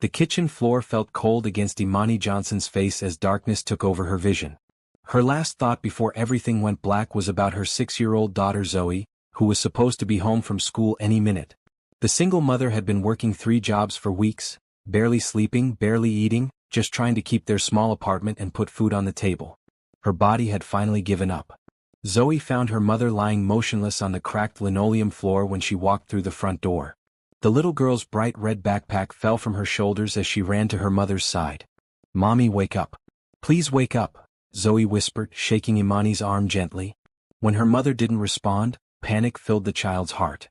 The kitchen floor felt cold against Imani Johnson's face as darkness took over her vision. Her last thought before everything went black was about her 6-year-old daughter Zoe, who was supposed to be home from school any minute. The single mother had been working 3 jobs for weeks, barely sleeping, barely eating, just trying to keep their small apartment and put food on the table. Her body had finally given up. Zoe found her mother lying motionless on the cracked linoleum floor when she walked through the front door. The little girl's bright red backpack fell from her shoulders as she ran to her mother's side. "Mommy, wake up. Please wake up," Zoe whispered, shaking Imani's arm gently. When her mother didn't respond, panic filled the child's heart.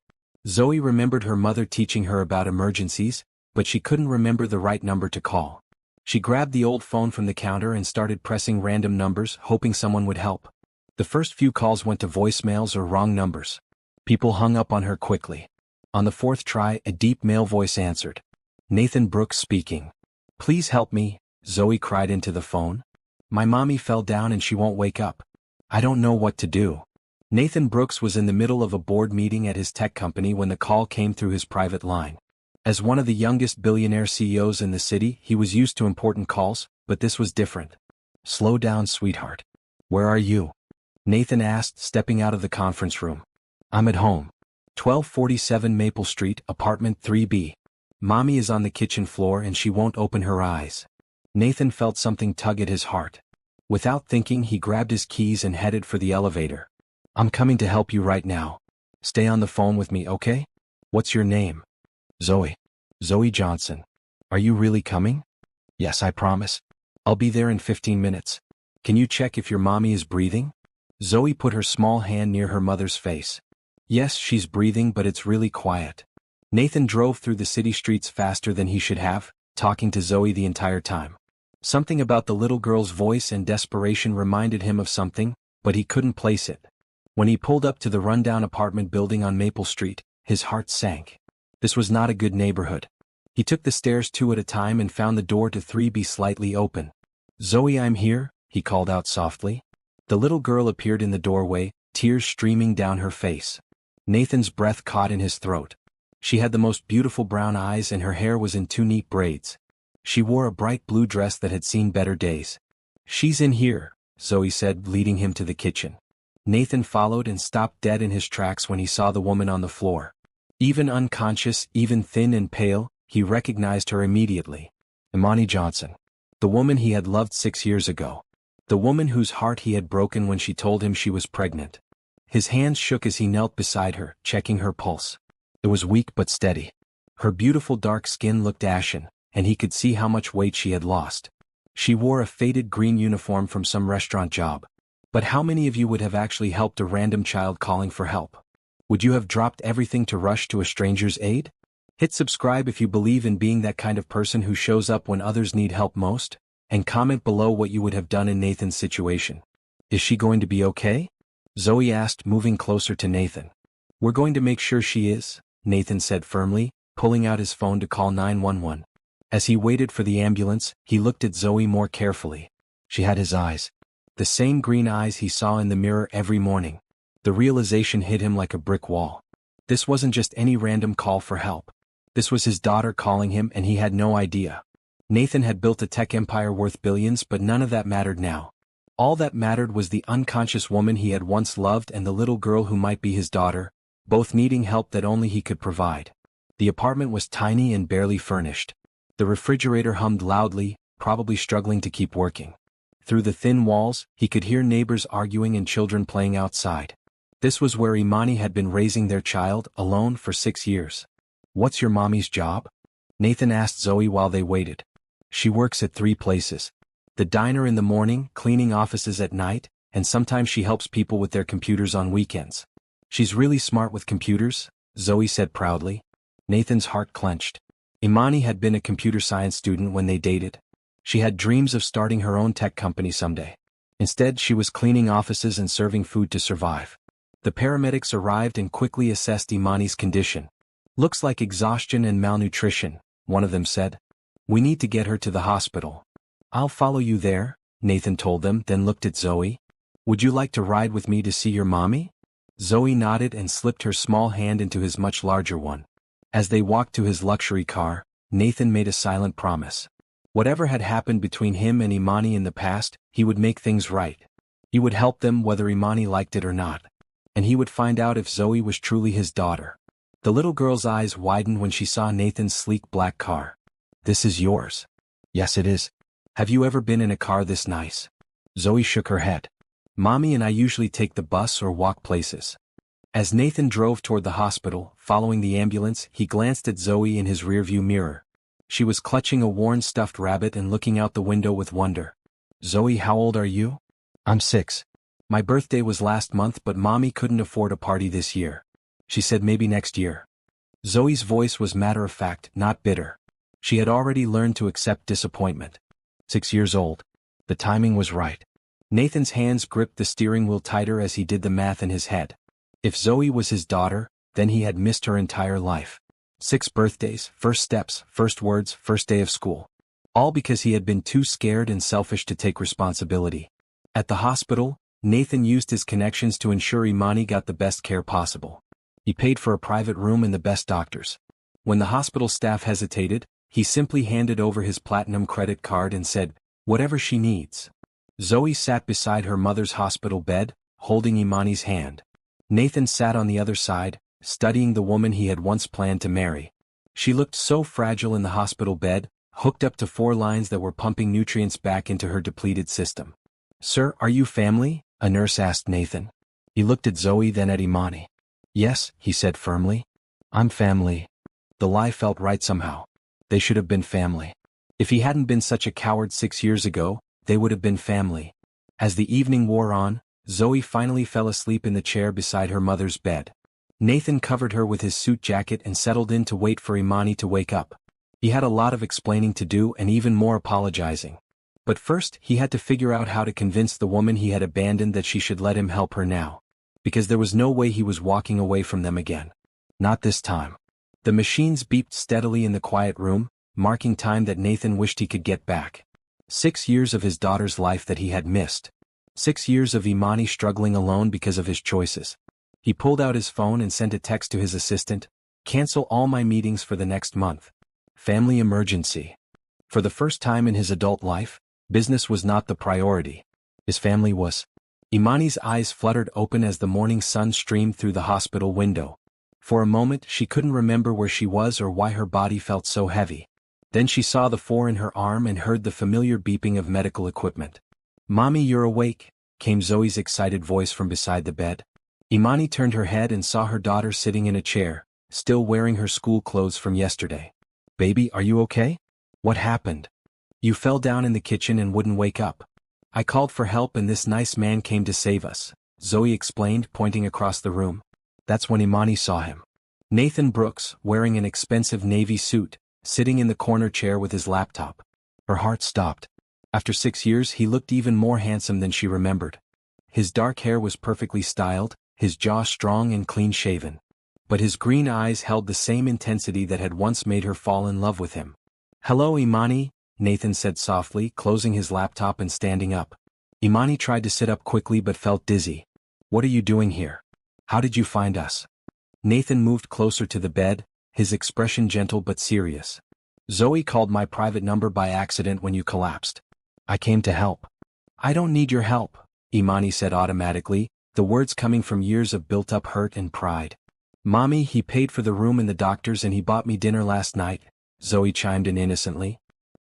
Zoe remembered her mother teaching her about emergencies, but she couldn't remember the right number to call. She grabbed the old phone from the counter and started pressing random numbers, hoping someone would help. The first few calls went to voicemails or wrong numbers. People hung up on her quickly. On the 4th try, a deep male voice answered. "Nathan Brooks speaking. Please help me," Zoe cried into the phone. "My mommy fell down and she won't wake up. I don't know what to do." Nathan Brooks was in the middle of a board meeting at his tech company when the call came through his private line. As one of the youngest billionaire CEOs in the city, he was used to important calls, but this was different. "Slow down, sweetheart. Where are you?" Nathan asked, stepping out of the conference room. "I'm at home. 1247 Maple Street, apartment 3B. Mommy is on the kitchen floor and she won't open her eyes." Nathan felt something tug at his heart. Without thinking, he grabbed his keys and headed for the elevator. "I'm coming to help you right now. Stay on the phone with me, okay? What's your name?" "Zoe. Zoe Johnson. Are you really coming?" "Yes, I promise. I'll be there in 15 minutes. Can you check if your mommy is breathing?" Zoe put her small hand near her mother's face. "Yes, she's breathing, but it's really quiet." Nathan drove through the city streets faster than he should have, talking to Zoe the entire time. Something about the little girl's voice and desperation reminded him of something, but he couldn't place it. When he pulled up to the rundown apartment building on Maple Street, his heart sank. This was not a good neighborhood. He took the stairs 2 at a time and found the door to 3B slightly open. "Zoe, I'm here," he called out softly. The little girl appeared in the doorway, tears streaming down her face. Nathan's breath caught in his throat. She had the most beautiful brown eyes and her hair was in 2 neat braids. She wore a bright blue dress that had seen better days. "She's in here," Zoe said, leading him to the kitchen. Nathan followed and stopped dead in his tracks when he saw the woman on the floor. Even unconscious, even thin and pale, he recognized her immediately. Imani Johnson. The woman he had loved 6 years ago. The woman whose heart he had broken when she told him she was pregnant. His hands shook as he knelt beside her, checking her pulse. It was weak but steady. Her beautiful dark skin looked ashen, and he could see how much weight she had lost. She wore a faded green uniform from some restaurant job. But how many of you would have actually helped a random child calling for help? Would you have dropped everything to rush to a stranger's aid? Hit subscribe if you believe in being that kind of person who shows up when others need help most, and comment below what you would have done in Nathan's situation. "Is she going to be okay?" Zoe asked, moving closer to Nathan. "We're going to make sure she is," Nathan said firmly, pulling out his phone to call 911. As he waited for the ambulance, he looked at Zoe more carefully. She had his eyes. The same green eyes he saw in the mirror every morning. The realization hit him like a brick wall. This wasn't just any random call for help. This was his daughter calling him and he had no idea. Nathan had built a tech empire worth billions, but none of that mattered now. All that mattered was the unconscious woman he had once loved and the little girl who might be his daughter, both needing help that only he could provide. The apartment was tiny and barely furnished. The refrigerator hummed loudly, probably struggling to keep working. Through the thin walls, he could hear neighbors arguing and children playing outside. This was where Imani had been raising their child, alone, for 6 years. "What's your mommy's job?" Nathan asked Zoe while they waited. "She works at 3 places. The diner in the morning, cleaning offices at night, and sometimes she helps people with their computers on weekends." "She's really smart with computers," Zoe said proudly. Nathan's heart clenched. Imani had been a computer science student when they dated. She had dreams of starting her own tech company someday. Instead, she was cleaning offices and serving food to survive. The paramedics arrived and quickly assessed Imani's condition. "Looks like exhaustion and malnutrition," one of them said. "We need to get her to the hospital." "I'll follow you there," Nathan told them, then looked at Zoe. "Would you like to ride with me to see your mommy?" Zoe nodded and slipped her small hand into his much larger one. As they walked to his luxury car, Nathan made a silent promise. Whatever had happened between him and Imani in the past, he would make things right. He would help them whether Imani liked it or not. And he would find out if Zoe was truly his daughter. The little girl's eyes widened when she saw Nathan's sleek black car. "This is yours." "Yes, it is." "Have you ever been in a car this nice?" Zoe shook her head. "Mommy and I usually take the bus or walk places." As Nathan drove toward the hospital, following the ambulance, he glanced at Zoe in his rearview mirror. She was clutching a worn stuffed rabbit and looking out the window with wonder. "Zoe, how old are you?" "I'm 6. My birthday was last month, but Mommy couldn't afford a party this year. She said maybe next year." Zoe's voice was matter-of-fact, not bitter. She had already learned to accept disappointment. 6 years old. The timing was right. Nathan's hands gripped the steering wheel tighter as he did the math in his head. If Zoe was his daughter, then he had missed her entire life. 6 birthdays, first steps, first words, first day of school. All because he had been too scared and selfish to take responsibility. At the hospital, Nathan used his connections to ensure Imani got the best care possible. He paid for a private room and the best doctors. When the hospital staff hesitated, he simply handed over his platinum credit card and said, "Whatever she needs." Zoe sat beside her mother's hospital bed, holding Imani's hand. Nathan sat on the other side, studying the woman he had once planned to marry. She looked so fragile in the hospital bed, hooked up to 4 lines that were pumping nutrients back into her depleted system. "Sir, are you family?" a nurse asked Nathan. He looked at Zoe, then at Imani. "Yes," he said firmly. "I'm family." The lie felt right somehow. They should have been family. If he hadn't been such a coward 6 years ago, they would have been family. As the evening wore on, Zoe finally fell asleep in the chair beside her mother's bed. Nathan covered her with his suit jacket and settled in to wait for Imani to wake up. He had a lot of explaining to do and even more apologizing. But first, he had to figure out how to convince the woman he had abandoned that she should let him help her now. Because there was no way he was walking away from them again. Not this time. The machines beeped steadily in the quiet room, marking time that Nathan wished he could get back. 6 years of his daughter's life that he had missed. 6 years of Imani struggling alone because of his choices. He pulled out his phone and sent a text to his assistant, "Cancel all my meetings for the next month. Family emergency." For the first time in his adult life, business was not the priority. His family was. Imani's eyes fluttered open as the morning sun streamed through the hospital window. For a moment she couldn't remember where she was or why her body felt so heavy. Then she saw the 4 in her arm and heard the familiar beeping of medical equipment. "Mommy, you're awake," came Zoe's excited voice from beside the bed. Imani turned her head and saw her daughter sitting in a chair, still wearing her school clothes from yesterday. "Baby, are you okay? What happened?" "You fell down in the kitchen and wouldn't wake up. I called for help and this nice man came to save us," Zoe explained, pointing across the room. That's when Imani saw him. Nathan Brooks, wearing an expensive navy suit, sitting in the corner chair with his laptop. Her heart stopped. After 6 years he looked even more handsome than she remembered. His dark hair was perfectly styled, his jaw strong and clean-shaven. But his green eyes held the same intensity that had once made her fall in love with him. "Hello, Imani," Nathan said softly, closing his laptop and standing up. Imani tried to sit up quickly but felt dizzy. "What are you doing here? How did you find us?" Nathan moved closer to the bed, his expression gentle but serious. "Zoe called my private number by accident when you collapsed. I came to help." "I don't need your help," Imani said automatically, the words coming from years of built-up hurt and pride. "Mommy, he paid for the room and the doctors and he bought me dinner last night," Zoe chimed in innocently.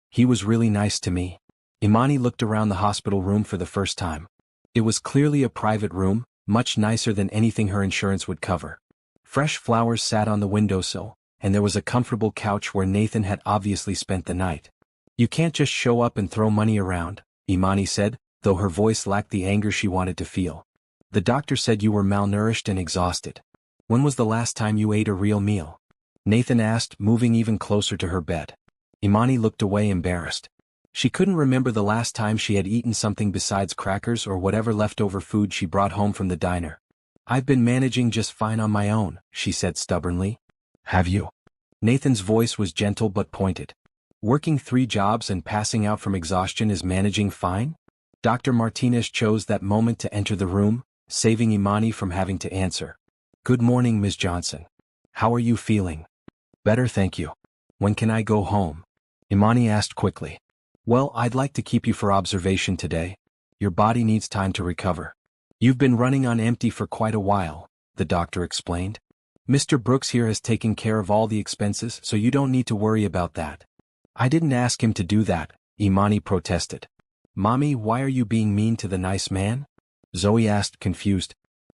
"He was really nice to me." Imani looked around the hospital room for the first time. It was clearly a private room, much nicer than anything her insurance would cover. Fresh flowers sat on the windowsill, and there was a comfortable couch where Nathan had obviously spent the night. "You can't just show up and throw money around," Imani said, though her voice lacked the anger she wanted to feel. "The doctor said you were malnourished and exhausted. When was the last time you ate a real meal?" Nathan asked, moving even closer to her bed. Imani looked away embarrassed. She couldn't remember the last time she had eaten something besides crackers or whatever leftover food she brought home from the diner. "I've been managing just fine on my own," she said stubbornly. "Have you?" Nathan's voice was gentle but pointed. "Working 3 jobs and passing out from exhaustion is managing fine?" Dr. Martinez chose that moment to enter the room, saving Imani from having to answer. "Good morning, Ms. Johnson. How are you feeling?" "Better, thank you." When can I go home? Imani asked quickly. Well, I'd like to keep you for observation today. Your body needs time to recover. You've been running on empty for quite a while, the doctor explained. Mr. Brooks here has taken care of all the expenses, so you don't need to worry about that. I didn't ask him to do that, Imani protested. Mommy, why are you being mean to the nice man? Zoe asked, confused.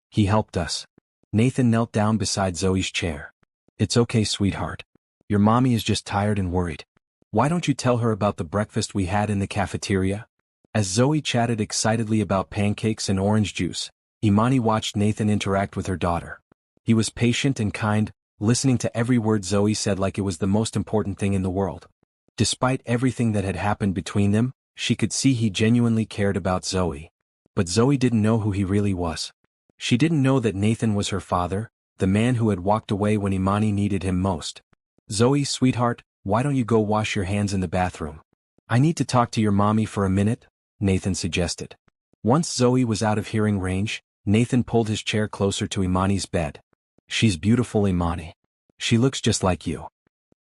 He helped us. Nathan knelt down beside Zoe's chair. It's okay, sweetheart. Your mommy is just tired and worried. Why don't you tell her about the breakfast we had in the cafeteria? As Zoe chatted excitedly about pancakes and orange juice, Imani watched Nathan interact with her daughter. He was patient and kind, listening to every word Zoe said like it was the most important thing in the world. Despite everything that had happened between them, she could see he genuinely cared about Zoe. But Zoe didn't know who he really was. She didn't know that Nathan was her father, the man who had walked away when Imani needed him most. Zoe, sweetheart, why don't you go wash your hands in the bathroom? I need to talk to your mommy for a minute, Nathan suggested. Once Zoe was out of hearing range, Nathan pulled his chair closer to Imani's bed. She's beautiful, Imani. She looks just like you.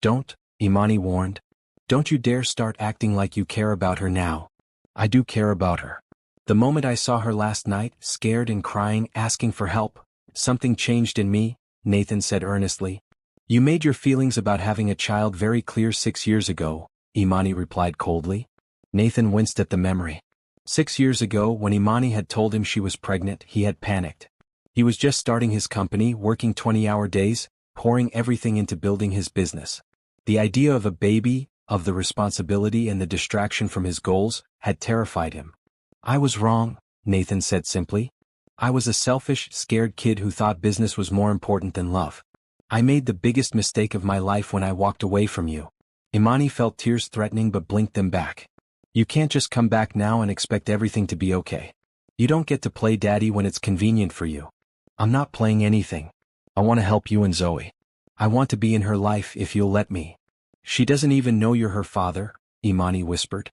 Don't, Imani warned. Don't you dare start acting like you care about her now. I do care about her. The moment I saw her last night, scared and crying, asking for help, something changed in me, Nathan said earnestly. You made your feelings about having a child very clear 6 years ago, Imani replied coldly. Nathan winced at the memory. 6 years ago, when Imani had told him she was pregnant, he had panicked. He was just starting his company, working 20-hour days, pouring everything into building his business. The idea of a baby, of the responsibility and the distraction from his goals, had terrified him. I was wrong, Nathan said simply. I was a selfish, scared kid who thought business was more important than love. I made the biggest mistake of my life when I walked away from you. Imani felt tears threatening but blinked them back. You can't just come back now and expect everything to be okay. You don't get to play daddy when it's convenient for you. I'm not playing anything. I want to help you and Zoe. I want to be in her life if you'll let me. She doesn't even know you're her father, Imani whispered.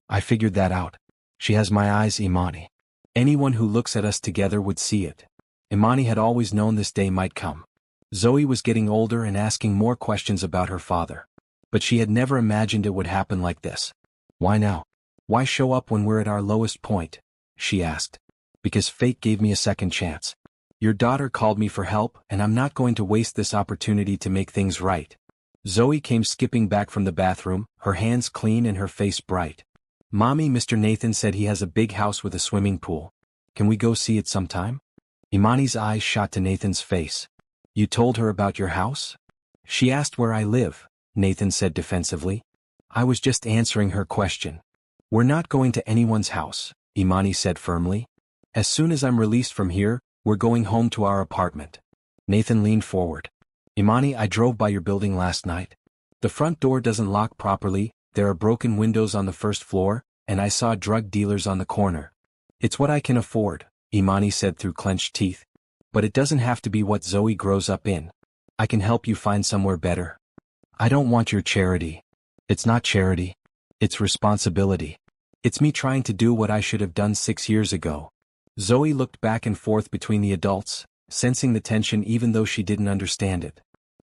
I figured that out. She has my eyes, Imani. Anyone who looks at us together would see it. Imani had always known this day might come. Zoe was getting older and asking more questions about her father. But she had never imagined it would happen like this. Why now? Why show up when we're at our lowest point? She asked. Because fate gave me a second chance. Your daughter called me for help, and I'm not going to waste this opportunity to make things right. Zoe came skipping back from the bathroom, her hands clean and her face bright. Mommy, Mr. Nathan said he has a big house with a swimming pool. Can we go see it sometime? Imani's eyes shot to Nathan's face. You told her about your house? She asked where I live, Nathan said defensively. I was just answering her question. We're not going to anyone's house, Imani said firmly. As soon as I'm released from here, we're going home to our apartment. Nathan leaned forward. Imani, I drove by your building last night. The front door doesn't lock properly, there are broken windows on the first floor, and I saw drug dealers on the corner. It's what I can afford, Imani said through clenched teeth. But it doesn't have to be what Zoe grows up in. I can help you find somewhere better. I don't want your charity. It's not charity. It's responsibility. It's me trying to do what I should have done 6 years ago. Zoe looked back and forth between the adults, sensing the tension even though she didn't understand it.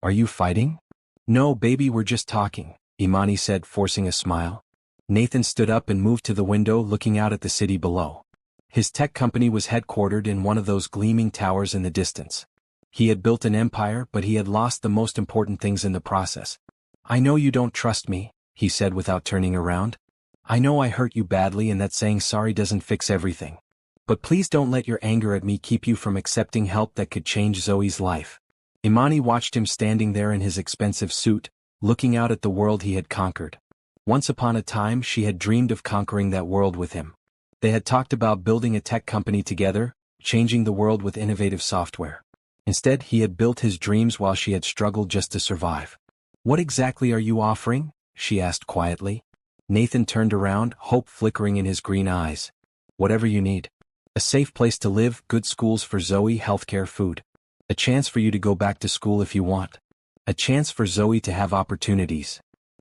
Are you fighting? No, baby, we're just talking, Imani said, forcing a smile. Nathan stood up and moved to the window, looking out at the city below. His tech company was headquartered in one of those gleaming towers in the distance. He had built an empire, but he had lost the most important things in the process. I know you don't trust me, he said without turning around. I know I hurt you badly and that saying sorry doesn't fix everything. But please don't let your anger at me keep you from accepting help that could change Zoe's life. Imani watched him standing there in his expensive suit, looking out at the world he had conquered. Once upon a time she had dreamed of conquering that world with him. They had talked about building a tech company together, changing the world with innovative software. Instead, he had built his dreams while she had struggled just to survive. What exactly are you offering? She asked quietly. Nathan turned around, hope flickering in his green eyes. Whatever you need. A safe place to live, good schools for Zoe, healthcare, food. A chance for you to go back to school if you want. A chance for Zoe to have opportunities.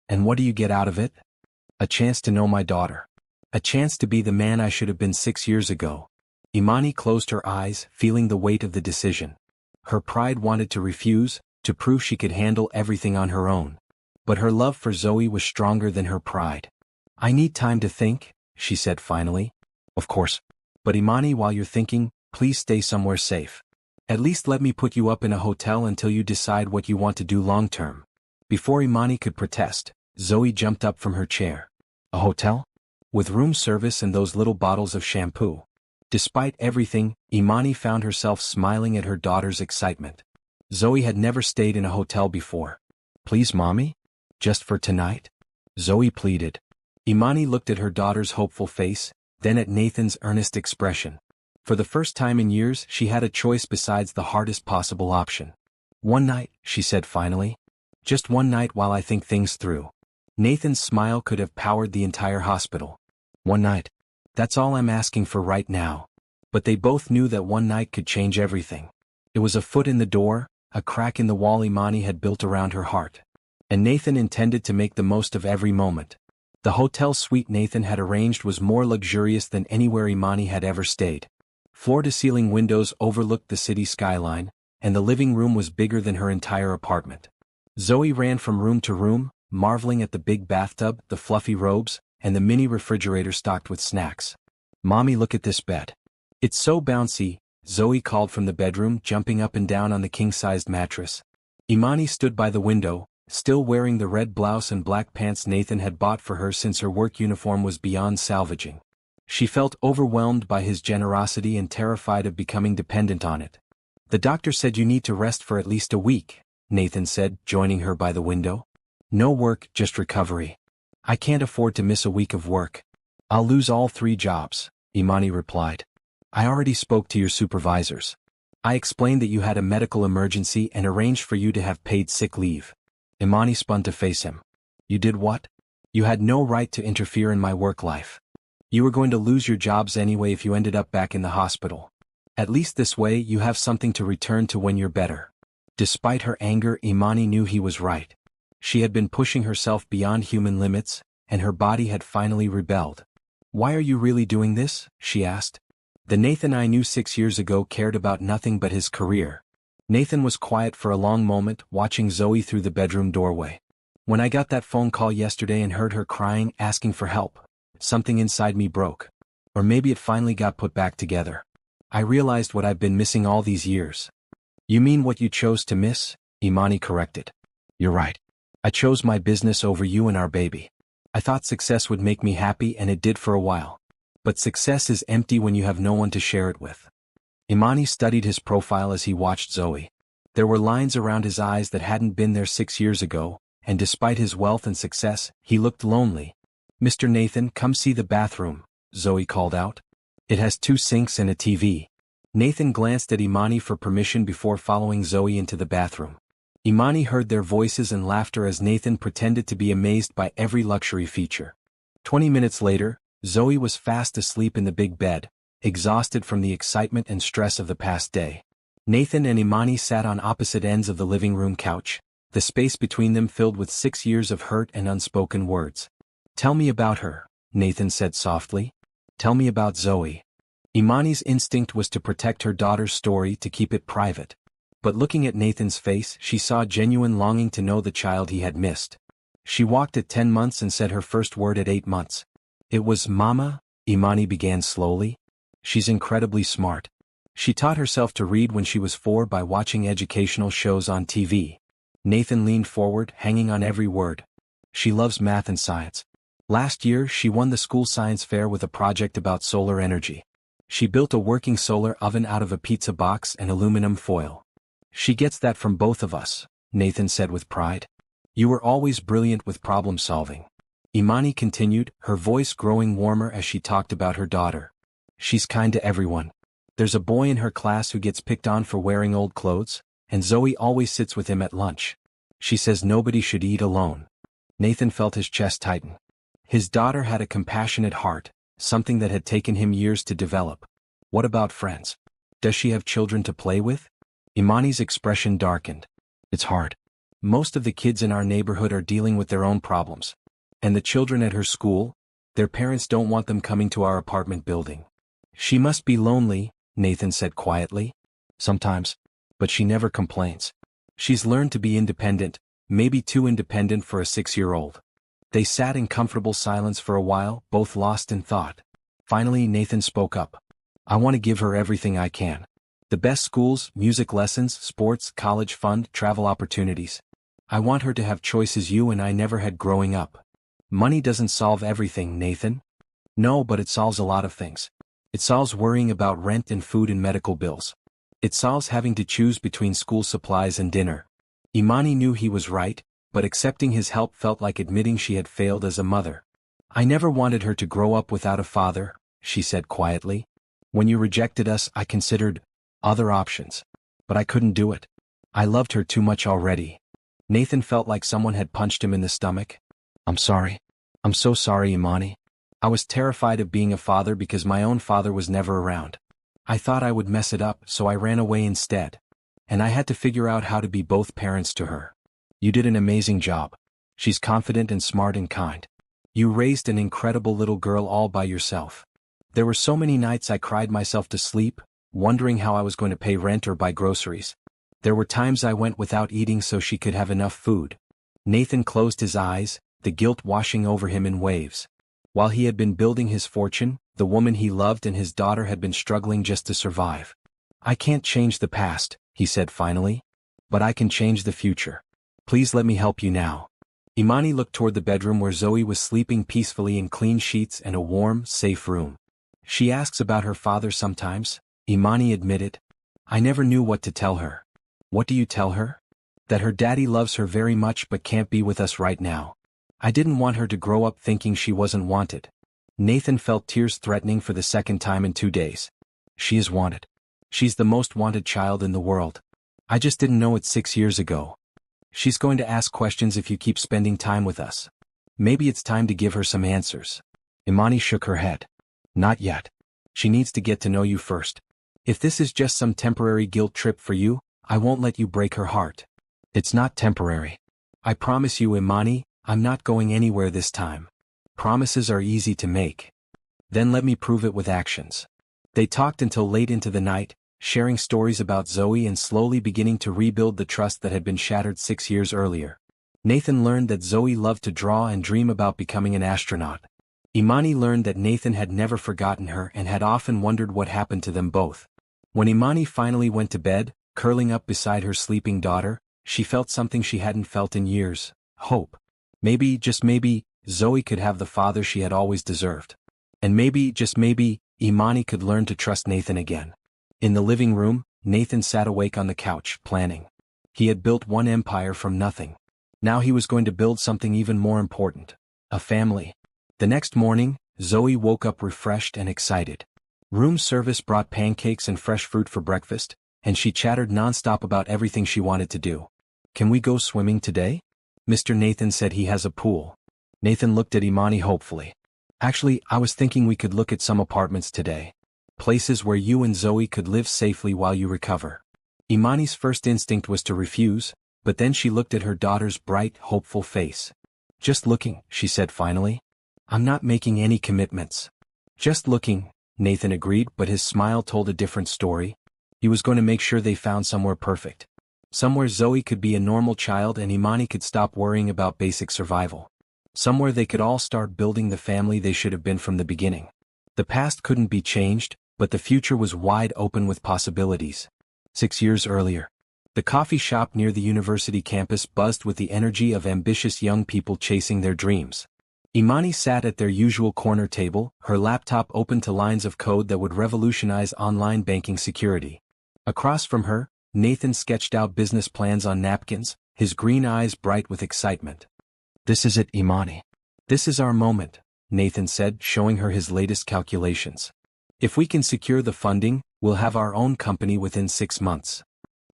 And what do you get out of it? A chance to know my daughter. A chance to be the man I should have been 6 years ago. Imani closed her eyes, feeling the weight of the decision. Her pride wanted to refuse, to prove she could handle everything on her own. But her love for Zoe was stronger than her pride. "I need time to think," she said finally. "Of course. But Imani, while you're thinking, please stay somewhere safe. At least let me put you up in a hotel until you decide what you want to do long term." Before Imani could protest, Zoe jumped up from her chair. "A hotel? With room service and those little bottles of shampoo?" Despite everything, Imani found herself smiling at her daughter's excitement. Zoe had never stayed in a hotel before. "Please, Mommy? Just for tonight?" Zoe pleaded. Imani looked at her daughter's hopeful face, then at Nathan's earnest expression. For the first time in years, she had a choice besides the hardest possible option. "One night," she said finally. "Just one night while I think things through." Nathan's smile could have powered the entire hospital. "One night. That's all I'm asking for right now." But they both knew that one night could change everything. It was a foot in the door, a crack in the wall Imani had built around her heart. And Nathan intended to make the most of every moment. The hotel suite Nathan had arranged was more luxurious than anywhere Imani had ever stayed. Floor-to-ceiling windows overlooked the city skyline, and the living room was bigger than her entire apartment. Zoe ran from room to room, marveling at the big bathtub, the fluffy robes, and the mini refrigerator stocked with snacks. "Mommy, look at this bed. It's so bouncy," Zoe called from the bedroom, jumping up and down on the king-sized mattress. Imani stood by the window, still wearing the red blouse and black pants Nathan had bought for her since her work uniform was beyond salvaging. She felt overwhelmed by his generosity and terrified of becoming dependent on it. "The doctor said you need to rest for at least a week," Nathan said, joining her by the window. "No work, just recovery." "I can't afford to miss a week of work. I'll lose all 3 jobs," Imani replied. "I already spoke to your supervisors. I explained that you had a medical emergency and arranged for you to have paid sick leave." Imani spun to face him. "You did what? You had no right to interfere in my work life. You were going to lose your jobs anyway if you ended up back in the hospital. At least this way you have something to return to when you're better." Despite her anger, Imani knew he was right. She had been pushing herself beyond human limits, and her body had finally rebelled. "Why are you really doing this?" she asked. "The Nathan I knew 6 years ago cared about nothing but his career." Nathan was quiet for a long moment, watching Zoe through the bedroom doorway. "When I got that phone call yesterday and heard her crying, asking for help, something inside me broke. Or maybe it finally got put back together. I realized what I've been missing all these years." "You mean what you chose to miss?" Imani corrected. "You're right. I chose my business over you and our baby. I thought success would make me happy, and it did for a while. But success is empty when you have no one to share it with." Imani studied his profile as he watched Zoe. There were lines around his eyes that hadn't been there 6 years ago, and despite his wealth and success, he looked lonely. "Mr. Nathan, come see the bathroom," Zoe called out. "It has 2 sinks and a TV." Nathan glanced at Imani for permission before following Zoe into the bathroom. Imani heard their voices and laughter as Nathan pretended to be amazed by every luxury feature. 20 minutes later, Zoe was fast asleep in the big bed, exhausted from the excitement and stress of the past day. Nathan and Imani sat on opposite ends of the living room couch, the space between them filled with 6 years of hurt and unspoken words. "Tell me about her," Nathan said softly. "Tell me about Zoe." Imani's instinct was to protect her daughter's story, to keep it private. But looking at Nathan's face, she saw genuine longing to know the child he had missed. She walked at 10 months and said her first word at 8 months. "It was Mama," Imani began slowly. "She's incredibly smart. She taught herself to read when she was 4 by watching educational shows on TV." Nathan leaned forward, hanging on every word. "She loves math and science. Last year she won the school science fair with a project about solar energy. She built a working solar oven out of a pizza box and aluminum foil. She gets that from both of us," Nathan said with pride. "You were always brilliant with problem solving." Imani continued, her voice growing warmer as she talked about her daughter. "She's kind to everyone. There's a boy in her class who gets picked on for wearing old clothes, and Zoe always sits with him at lunch. She says nobody should eat alone." Nathan felt his chest tighten. His daughter had a compassionate heart, something that had taken him years to develop. "What about friends? Does she have children to play with?" Imani's expression darkened. "It's hard. Most of the kids in our neighborhood are dealing with their own problems. And the children at her school? Their parents don't want them coming to our apartment building." "She must be lonely," Nathan said quietly. "Sometimes. But she never complains. She's learned to be independent, maybe too independent for a 6-year-old. They sat in comfortable silence for a while, both lost in thought. Finally, Nathan spoke up. I want to give her everything I can. The best schools, music lessons, sports, college fund, travel opportunities. I want her to have choices you and I never had growing up. Money doesn't solve everything, Nathan. No, but it solves a lot of things. It solves worrying about rent and food and medical bills. It solves having to choose between school supplies and dinner. Imani knew he was right, but accepting his help felt like admitting she had failed as a mother. I never wanted her to grow up without a father, she said quietly. When you rejected us, I considered other options. But I couldn't do it. I loved her too much already. Nathan felt like someone had punched him in the stomach. I'm sorry. I'm so sorry, Imani. I was terrified of being a father because my own father was never around. I thought I would mess it up, so I ran away instead. And I had to figure out how to be both parents to her. You did an amazing job. She's confident and smart and kind. You raised an incredible little girl all by yourself. There were so many nights I cried myself to sleep, wondering how I was going to pay rent or buy groceries. There were times I went without eating so she could have enough food. Nathan closed his eyes, the guilt washing over him in waves. While he had been building his fortune, the woman he loved and his daughter had been struggling just to survive. I can't change the past, he said finally. But I can change the future. Please let me help you now. Imani looked toward the bedroom where Zoe was sleeping peacefully in clean sheets and a warm, safe room. She asks about her father sometimes, Imani admitted. I never knew what to tell her. What do you tell her? That her daddy loves her very much but can't be with us right now. I didn't want her to grow up thinking she wasn't wanted. Nathan felt tears threatening for the second time in 2 days. She is wanted. She's the most wanted child in the world. I just didn't know it 6 years ago. She's going to ask questions if you keep spending time with us. Maybe it's time to give her some answers. Imani shook her head. Not yet. She needs to get to know you first. If this is just some temporary guilt trip for you, I won't let you break her heart. It's not temporary. I promise you, Imani, I'm not going anywhere this time. Promises are easy to make. Then let me prove it with actions. They talked until late into the night, sharing stories about Zoe and slowly beginning to rebuild the trust that had been shattered 6 years earlier. Nathan learned that Zoe loved to draw and dream about becoming an astronaut. Imani learned that Nathan had never forgotten her and had often wondered what happened to them both. When Imani finally went to bed, curling up beside her sleeping daughter, she felt something she hadn't felt in years: hope. Maybe, just maybe, Zoe could have the father she had always deserved. And maybe, just maybe, Imani could learn to trust Nathan again. In the living room, Nathan sat awake on the couch, planning. He had built one empire from nothing. Now he was going to build something even more important: a family. The next morning, Zoe woke up refreshed and excited. Room service brought pancakes and fresh fruit for breakfast, and she chattered nonstop about everything she wanted to do. Can we go swimming today? Mr. Nathan said he has a pool. Nathan looked at Imani hopefully. Actually, I was thinking we could look at some apartments today. Places where you and Zoe could live safely while you recover. Imani's first instinct was to refuse, but then she looked at her daughter's bright, hopeful face. Just looking, she said finally. I'm not making any commitments. Just looking, Nathan agreed, but his smile told a different story. He was going to make sure they found somewhere perfect. Somewhere Zoe could be a normal child and Imani could stop worrying about basic survival. Somewhere they could all start building the family they should have been from the beginning. The past couldn't be changed, but the future was wide open with possibilities. 6 years earlier, the coffee shop near the university campus buzzed with the energy of ambitious young people chasing their dreams. Imani sat at their usual corner table, her laptop open to lines of code that would revolutionize online banking security. Across from her, Nathan sketched out business plans on napkins, his green eyes bright with excitement. This is it, Imani. This is our moment, Nathan said, showing her his latest calculations. If we can secure the funding, we'll have our own company within 6 months.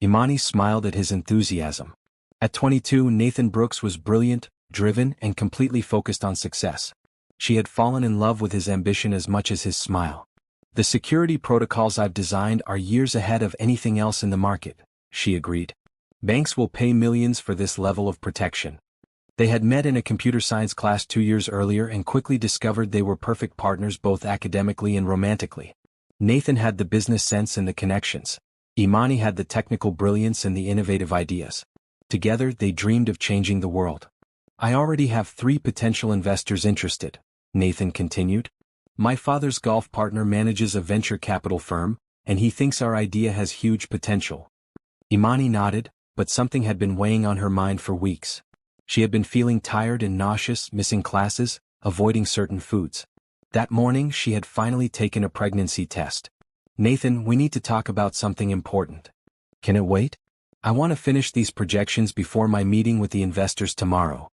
Imani smiled at his enthusiasm. At 22, Nathan Brooks was brilliant, driven, and completely focused on success. She had fallen in love with his ambition as much as his smile. The security protocols I've designed are years ahead of anything else in the market, she agreed. Banks will pay millions for this level of protection. They had met in a computer science class 2 years earlier and quickly discovered they were perfect partners both academically and romantically. Nathan had the business sense and the connections. Imani had the technical brilliance and the innovative ideas. Together they dreamed of changing the world. I already have 3 potential investors interested, Nathan continued. My father's golf partner manages a venture capital firm, and he thinks our idea has huge potential. Imani nodded, but something had been weighing on her mind for weeks. She had been feeling tired and nauseous, missing classes, avoiding certain foods. That morning she had finally taken a pregnancy test. Nathan, we need to talk about something important. Can it wait? I want to finish these projections before my meeting with the investors tomorrow.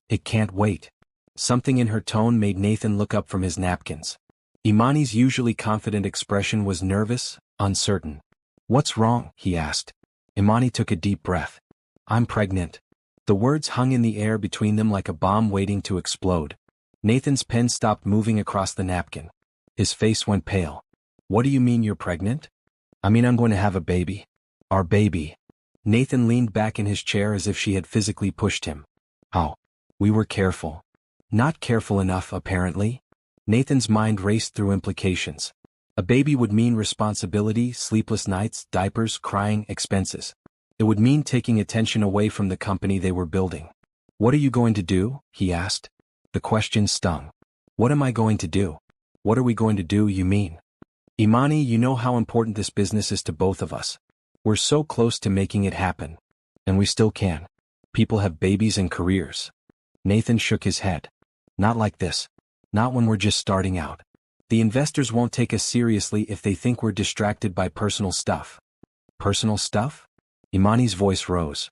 It can't wait. Something in her tone made Nathan look up from his napkins. Imani's usually confident expression was nervous, uncertain. What's wrong? He asked. Imani took a deep breath. I'm pregnant. The words hung in the air between them like a bomb waiting to explode. Nathan's pen stopped moving across the napkin. His face went pale. What do you mean you're pregnant? I mean I'm going to have a baby. Our baby. Nathan leaned back in his chair as if she had physically pushed him. Oh. We were careful. Not careful enough, apparently. Nathan's mind raced through implications. A baby would mean responsibility, sleepless nights, diapers, crying, expenses. It would mean taking attention away from the company they were building. What are you going to do? He asked. The question stung. What am I going to do? What are we going to do, you mean? Imani, you know how important this business is to both of us. We're so close to making it happen. And we still can. People have babies and careers. Nathan shook his head. Not like this. Not when we're just starting out. The investors won't take us seriously if they think we're distracted by personal stuff. Personal stuff? Imani's voice rose.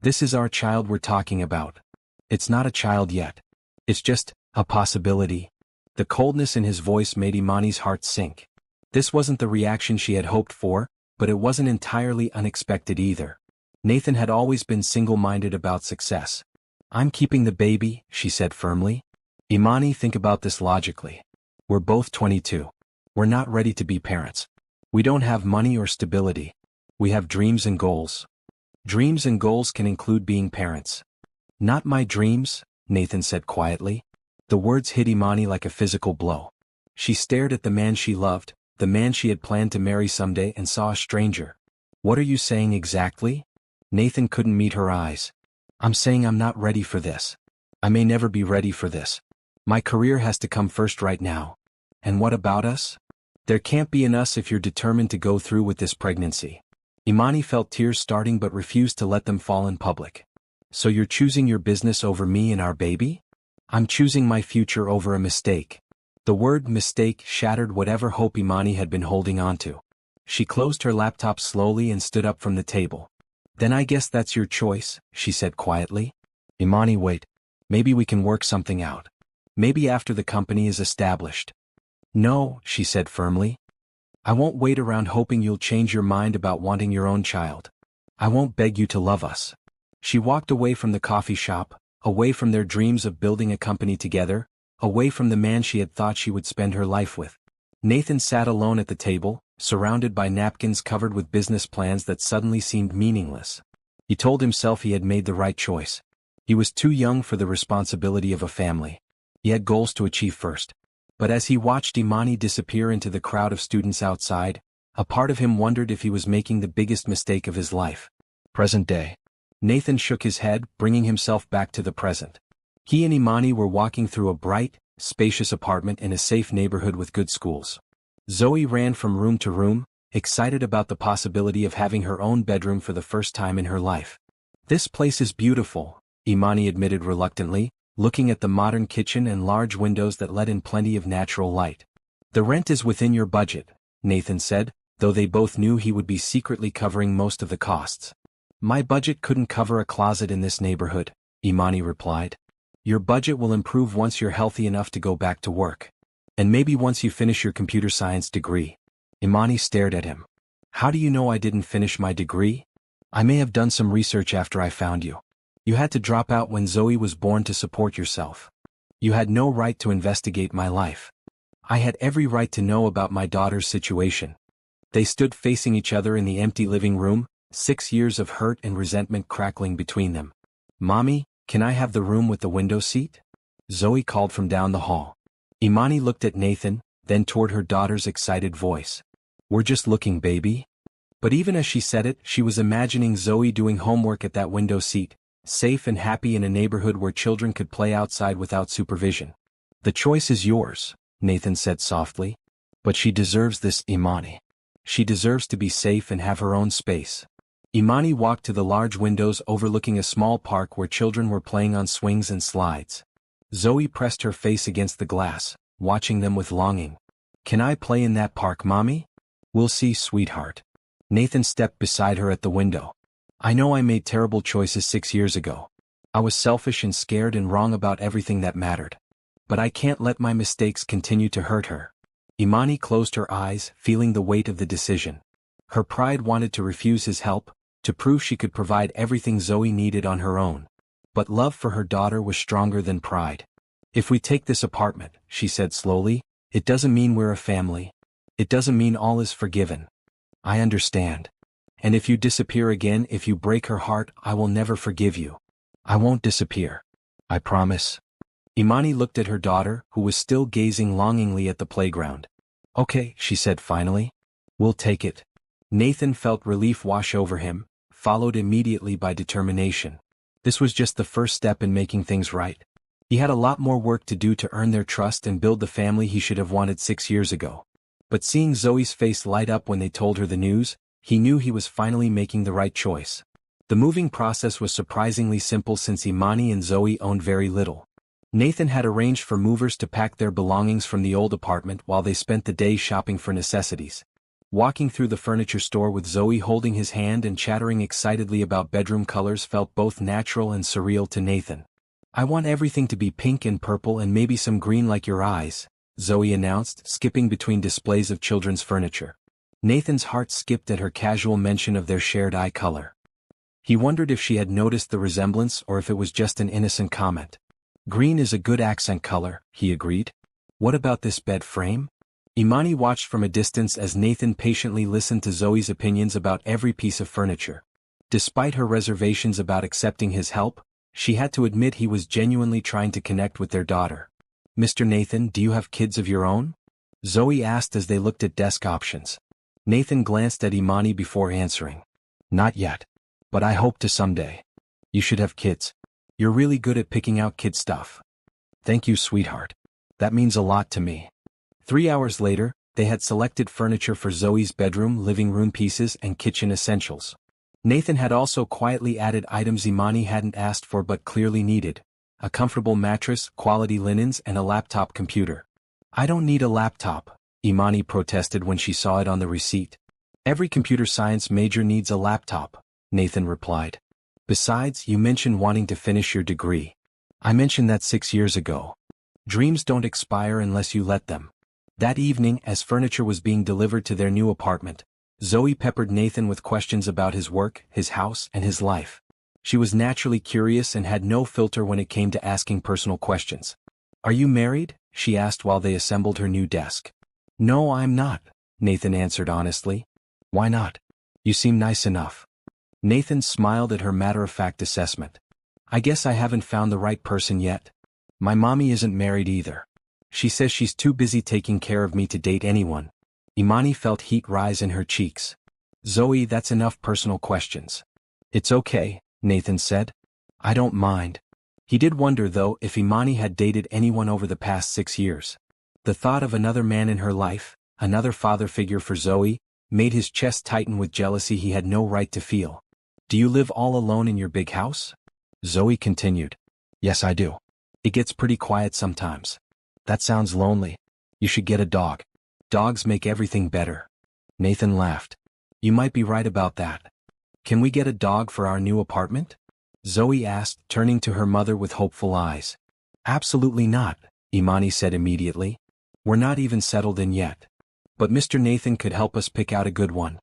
This is our child we're talking about. It's not a child yet. It's just a possibility. The coldness in his voice made Imani's heart sink. This wasn't the reaction she had hoped for, but it wasn't entirely unexpected either. Nathan had always been single-minded about success. I'm keeping the baby, she said firmly. Imani, think about this logically. We're both 22. We're not ready to be parents. We don't have money or stability. We have dreams and goals. Dreams and goals can include being parents. Not my dreams, Nathan said quietly. The words hit Imani like a physical blow. She stared at the man she loved, the man she had planned to marry someday, and saw a stranger. What are you saying exactly? Nathan couldn't meet her eyes. I'm saying I'm not ready for this. I may never be ready for this. My career has to come first right now. And what about us? There can't be an us if you're determined to go through with this pregnancy. Imani felt tears starting but refused to let them fall in public. So you're choosing your business over me and our baby? I'm choosing my future over a mistake. The word mistake shattered whatever hope Imani had been holding onto. She closed her laptop slowly and stood up from the table. Then I guess that's your choice, she said quietly. Imani, wait. Maybe we can work something out. Maybe after the company is established. No, she said firmly. I won't wait around hoping you'll change your mind about wanting your own child. I won't beg you to love us. She walked away from the coffee shop, away from their dreams of building a company together, away from the man she had thought she would spend her life with. Nathan sat alone at the table, surrounded by napkins covered with business plans that suddenly seemed meaningless. He told himself he had made the right choice. He was too young for the responsibility of a family. He had goals to achieve first. But as he watched Imani disappear into the crowd of students outside, a part of him wondered if he was making the biggest mistake of his life. Present day. Nathan shook his head, bringing himself back to the present. He and Imani were walking through a bright, spacious apartment in a safe neighborhood with good schools. Zoe ran from room to room, excited about the possibility of having her own bedroom for the first time in her life. This place is beautiful, Imani admitted reluctantly, looking at the modern kitchen and large windows that let in plenty of natural light. The rent is within your budget, Nathan said, though they both knew he would be secretly covering most of the costs. My budget couldn't cover a closet in this neighborhood, Imani replied. Your budget will improve once you're healthy enough to go back to work. And maybe once you finish your computer science degree. Imani stared at him. How do you know I didn't finish my degree? I may have done some research after I found you. You had to drop out when Zoe was born to support yourself. You had no right to investigate my life. I had every right to know about my daughter's situation. They stood facing each other in the empty living room, 6 years of hurt and resentment crackling between them. Mommy, can I have the room with the window seat? Zoe called from down the hall. Imani looked at Nathan, then toward her daughter's excited voice. We're just looking, baby. But even as she said it, she was imagining Zoe doing homework at that window seat, safe and happy in a neighborhood where children could play outside without supervision. "The choice is yours," Nathan said softly. "But she deserves this, Imani. She deserves to be safe and have her own space." Imani walked to the large windows overlooking a small park where children were playing on swings and slides. Zoe pressed her face against the glass, watching them with longing. "Can I play in that park, Mommy?" "We'll see, sweetheart." Nathan stepped beside her at the window. "I know I made terrible choices 6 years ago. I was selfish and scared and wrong about everything that mattered. But I can't let my mistakes continue to hurt her." Imani closed her eyes, feeling the weight of the decision. Her pride wanted to refuse his help, to prove she could provide everything Zoe needed on her own. But love for her daughter was stronger than pride. "If we take this apartment," she said slowly, "it doesn't mean we're a family. It doesn't mean all is forgiven. I understand. And if you disappear again, if you break her heart, I will never forgive you. I won't disappear. I promise." Imani looked at her daughter, who was still gazing longingly at the playground. "Okay," she said finally. "We'll take it." Nathan felt relief wash over him, followed immediately by determination. This was just the first step in making things right. He had a lot more work to do to earn their trust and build the family he should have wanted 6 years ago. But seeing Zoe's face light up when they told her the news, he knew he was finally making the right choice. The moving process was surprisingly simple since Imani and Zoe owned very little. Nathan had arranged for movers to pack their belongings from the old apartment while they spent the day shopping for necessities. Walking through the furniture store with Zoe holding his hand and chattering excitedly about bedroom colors felt both natural and surreal to Nathan. "I want everything to be pink and purple and maybe some green like your eyes," Zoe announced, skipping between displays of children's furniture. Nathan's heart skipped at her casual mention of their shared eye color. He wondered if she had noticed the resemblance or if it was just an innocent comment. "Green is a good accent color," he agreed. "What about this bed frame?" Imani watched from a distance as Nathan patiently listened to Zoe's opinions about every piece of furniture. Despite her reservations about accepting his help, she had to admit he was genuinely trying to connect with their daughter. "Mr. Nathan, do you have kids of your own?" Zoe asked as they looked at desk options. Nathan glanced at Imani before answering. "Not yet. But I hope to someday. You should have kids. You're really good at picking out kid stuff." "Thank you, sweetheart. That means a lot to me." 3 hours later, they had selected furniture for Zoe's bedroom, living room pieces, and kitchen essentials. Nathan had also quietly added items Imani hadn't asked for but clearly needed: a comfortable mattress, quality linens, and a laptop computer. "I don't need a laptop," Imani protested when she saw it on the receipt. "Every computer science major needs a laptop," Nathan replied. "Besides, you mentioned wanting to finish your degree. I mentioned that 6 years ago. Dreams don't expire unless you let them." That evening, as furniture was being delivered to their new apartment, Zoe peppered Nathan with questions about his work, his house, and his life. She was naturally curious and had no filter when it came to asking personal questions. "Are you married?" she asked while they assembled her new desk. "No, I'm not," Nathan answered honestly. "Why not? You seem nice enough." Nathan smiled at her matter-of-fact assessment. "I guess I haven't found the right person yet. My mommy isn't married either. She says she's too busy taking care of me to date anyone." Imani felt heat rise in her cheeks. "Zoe, that's enough personal questions." "It's okay," Nathan said. "I don't mind." He did wonder, though, if Imani had dated anyone over the past 6 years. The thought of another man in her life, another father figure for Zoe, made his chest tighten with jealousy he had no right to feel. "Do you live all alone in your big house?" Zoe continued. "Yes, I do. It gets pretty quiet sometimes." "That sounds lonely. You should get a dog. Dogs make everything better." Nathan laughed. "You might be right about that. Can we get a dog for our new apartment?" Zoe asked, turning to her mother with hopeful eyes. "Absolutely not," Imani said immediately. "We're not even settled in yet. But Mr. Nathan could help us pick out a good one.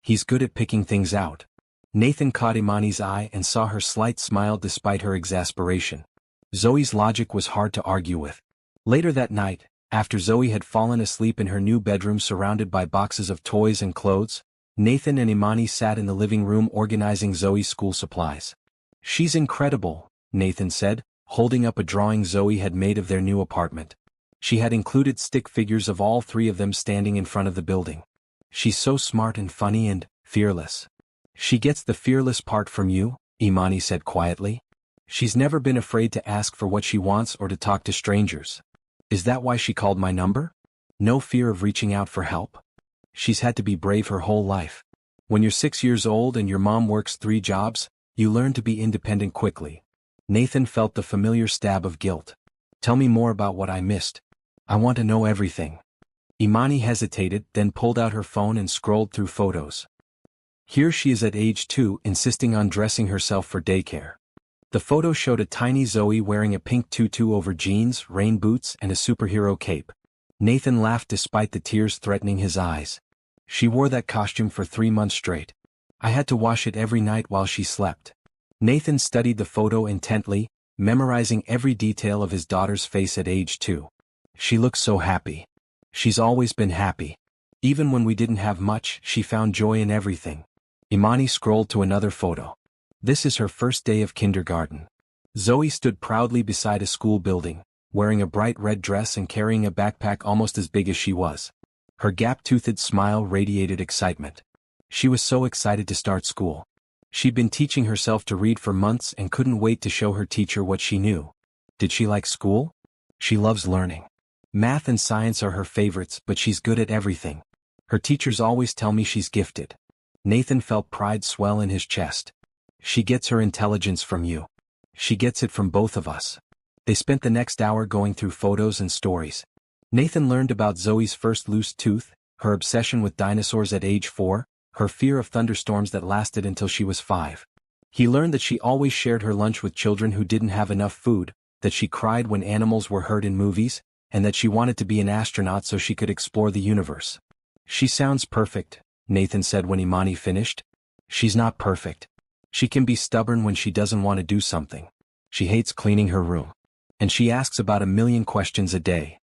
He's good at picking things out." Nathan caught Imani's eye and saw her slight smile despite her exasperation. Zoe's logic was hard to argue with. Later that night, after Zoe had fallen asleep in her new bedroom surrounded by boxes of toys and clothes, Nathan and Imani sat in the living room organizing Zoe's school supplies. "She's incredible," Nathan said, holding up a drawing Zoe had made of their new apartment. She had included stick figures of all three of them standing in front of the building. "She's so smart and funny and fearless. She gets the fearless part from you, Imani said quietly. She's never been afraid to ask for what she wants or to talk to strangers. Is that why she called my number? No fear of reaching out for help? She's had to be brave her whole life. When you're 6 years old and your mom works 3 jobs, you learn to be independent quickly. Nathan felt the familiar stab of guilt. Tell me more about what I missed. I want to know everything. Imani hesitated, then pulled out her phone and scrolled through photos. Here she is at age 2, insisting on dressing herself for daycare. The photo showed a tiny Zoe wearing a pink tutu over jeans, rain boots, and a superhero cape. Nathan laughed despite the tears threatening his eyes. She wore that costume for 3 months straight. I had to wash it every night while she slept. Nathan studied the photo intently, memorizing every detail of his daughter's face at age 2. She looks so happy. She's always been happy. Even when we didn't have much, she found joy in everything. Imani scrolled to another photo. This is her first day of kindergarten. Zoe stood proudly beside a school building, wearing a bright red dress and carrying a backpack almost as big as she was. Her gap-toothed smile radiated excitement. She was so excited to start school. She'd been teaching herself to read for months and couldn't wait to show her teacher what she knew. Did she like school? She loves learning. Math and science are her favorites, but she's good at everything. Her teachers always tell me she's gifted. Nathan felt pride swell in his chest. She gets her intelligence from you. She gets it from both of us. They spent the next hour going through photos and stories. Nathan learned about Zoe's first loose tooth, her obsession with dinosaurs at age 4, her fear of thunderstorms that lasted until she was 5. He learned that she always shared her lunch with children who didn't have enough food, that she cried when animals were hurt in movies, and that she wanted to be an astronaut so she could explore the universe. She sounds perfect, Nathan said when Imani finished. She's not perfect. She can be stubborn when she doesn't want to do something. She hates cleaning her room. And she asks about 1,000,000 questions a day.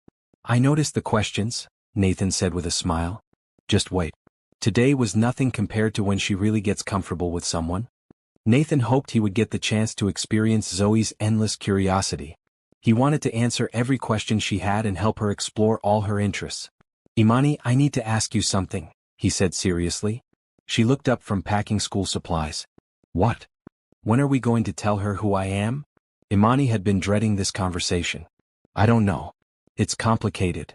I noticed the questions, Nathan said with a smile. Just wait. Today was nothing compared to when she really gets comfortable with someone. Nathan hoped he would get the chance to experience Zoe's endless curiosity. He wanted to answer every question she had and help her explore all her interests. Imani, I need to ask you something, he said seriously. She looked up from packing school supplies. What? When are we going to tell her who I am? Imani had been dreading this conversation. I don't know. It's complicated.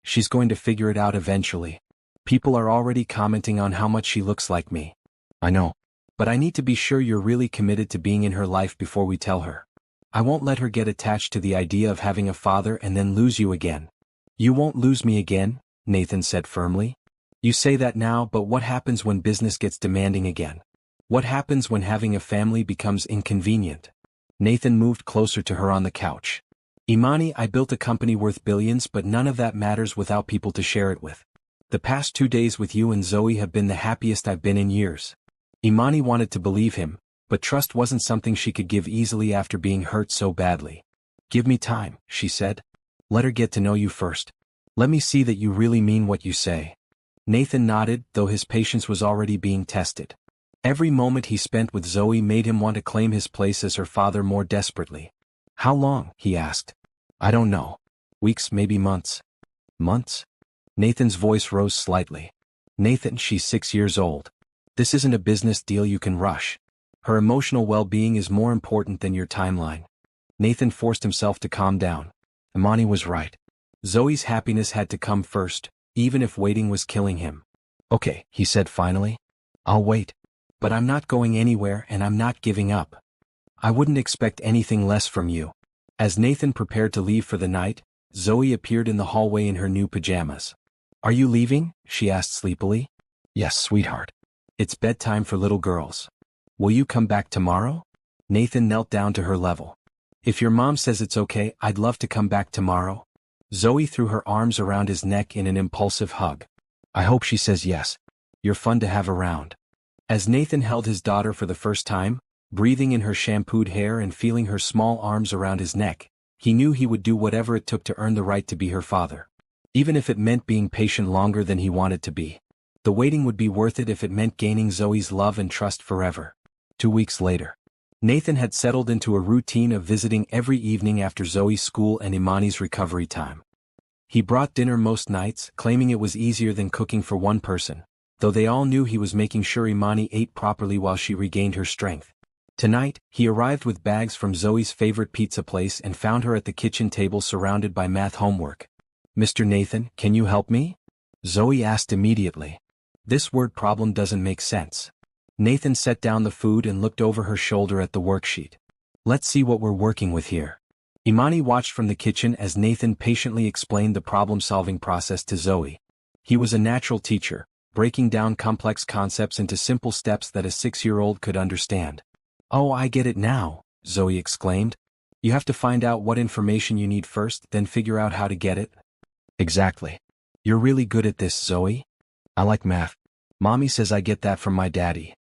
She's going to figure it out eventually. People are already commenting on how much she looks like me. I know. But I need to be sure you're really committed to being in her life before we tell her. I won't let her get attached to the idea of having a father and then lose you again. You won't lose me again, Nathan said firmly. You say that now, but what happens when business gets demanding again? What happens when having a family becomes inconvenient? Nathan moved closer to her on the couch. Imani, I built a company worth billions, but none of that matters without people to share it with. The past 2 days with you and Zoe have been the happiest I've been in years. Imani wanted to believe him, but trust wasn't something she could give easily after being hurt so badly. Give me time, she said. Let her get to know you first. Let me see that you really mean what you say. Nathan nodded, though his patience was already being tested. Every moment he spent with Zoe made him want to claim his place as her father more desperately. How long? He asked. I don't know. Weeks, maybe months. Months? Nathan's voice rose slightly. Nathan, she's 6 years old. This isn't a business deal you can rush. Her emotional well-being is more important than your timeline. Nathan forced himself to calm down. Imani was right. Zoe's happiness had to come first, even if waiting was killing him. Okay, he said finally. I'll wait. But I'm not going anywhere and I'm not giving up. I wouldn't expect anything less from you. As Nathan prepared to leave for the night, Zoe appeared in the hallway in her new pajamas. Are you leaving? She asked sleepily. Yes, sweetheart. It's bedtime for little girls. Will you come back tomorrow? Nathan knelt down to her level. If your mom says it's okay, I'd love to come back tomorrow. Zoe threw her arms around his neck in an impulsive hug. I hope she says yes. You're fun to have around. As Nathan held his daughter for the first time, breathing in her shampooed hair and feeling her small arms around his neck, he knew he would do whatever it took to earn the right to be her father. Even if it meant being patient longer than he wanted to be. The waiting would be worth it if it meant gaining Zoe's love and trust forever. 2 weeks later. Nathan had settled into a routine of visiting every evening after Zoe's school and Imani's recovery time. He brought dinner most nights, claiming it was easier than cooking for one person. though they all knew he was making sure Imani ate properly while she regained her strength. Tonight, he arrived with bags from Zoe's favorite pizza place and found her at the kitchen table surrounded by math homework. "Mr. Nathan, can you help me?" Zoe asked immediately. "This word problem doesn't make sense." Nathan set down the food and looked over her shoulder at the worksheet. "Let's see what we're working with here." Imani watched from the kitchen as Nathan patiently explained the problem-solving process to Zoe. He was a natural teacher, breaking down complex concepts into simple steps that a 6-year-old could understand. "Oh, I get it now," Zoe exclaimed. "You have to find out what information you need first, then figure out how to get it?" "Exactly. You're really good at this, Zoe." "I like math. Mommy says I get that from my daddy."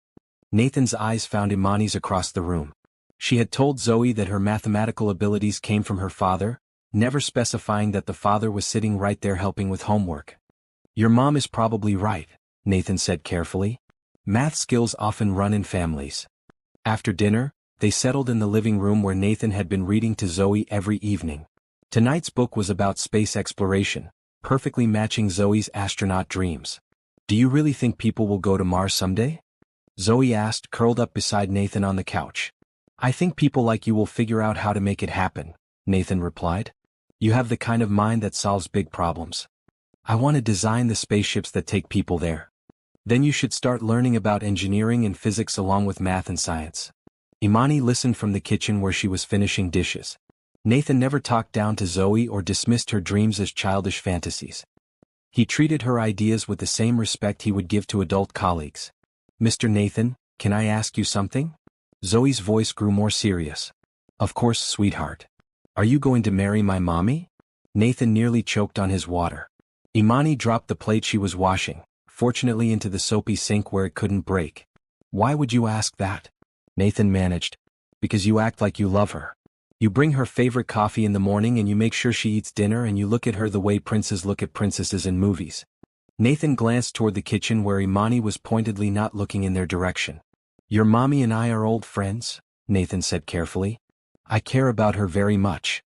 Nathan's eyes found Imani's across the room. She had told Zoe that her mathematical abilities came from her father, never specifying that the father was sitting right there helping with homework. "Your mom is probably right," Nathan said carefully. "Math skills often run in families." After dinner, they settled in the living room where Nathan had been reading to Zoe every evening. Tonight's book was about space exploration, perfectly matching Zoe's astronaut dreams. "Do you really think people will go to Mars someday?" Zoe asked, curled up beside Nathan on the couch. "I think people like you will figure out how to make it happen," Nathan replied. "You have the kind of mind that solves big problems. I want to design the spaceships that take people there. Then you should start learning about engineering and physics along with math and science." Imani listened from the kitchen where she was finishing dishes. Nathan never talked down to Zoe or dismissed her dreams as childish fantasies. He treated her ideas with the same respect he would give to adult colleagues. "Mr. Nathan, can I ask you something?" Zoe's voice grew more serious. "Of course, sweetheart. Are you going to marry my mommy?" Nathan nearly choked on his water. Imani dropped the plate she was washing, fortunately into the soapy sink where it couldn't break. "Why would you ask that?" Nathan managed. "Because you act like you love her. You bring her favorite coffee in the morning and you make sure she eats dinner and you look at her the way princes look at princesses in movies." Nathan glanced toward the kitchen where Imani was pointedly not looking in their direction. "Your mommy and I are old friends," Nathan said carefully. "I care about her very much.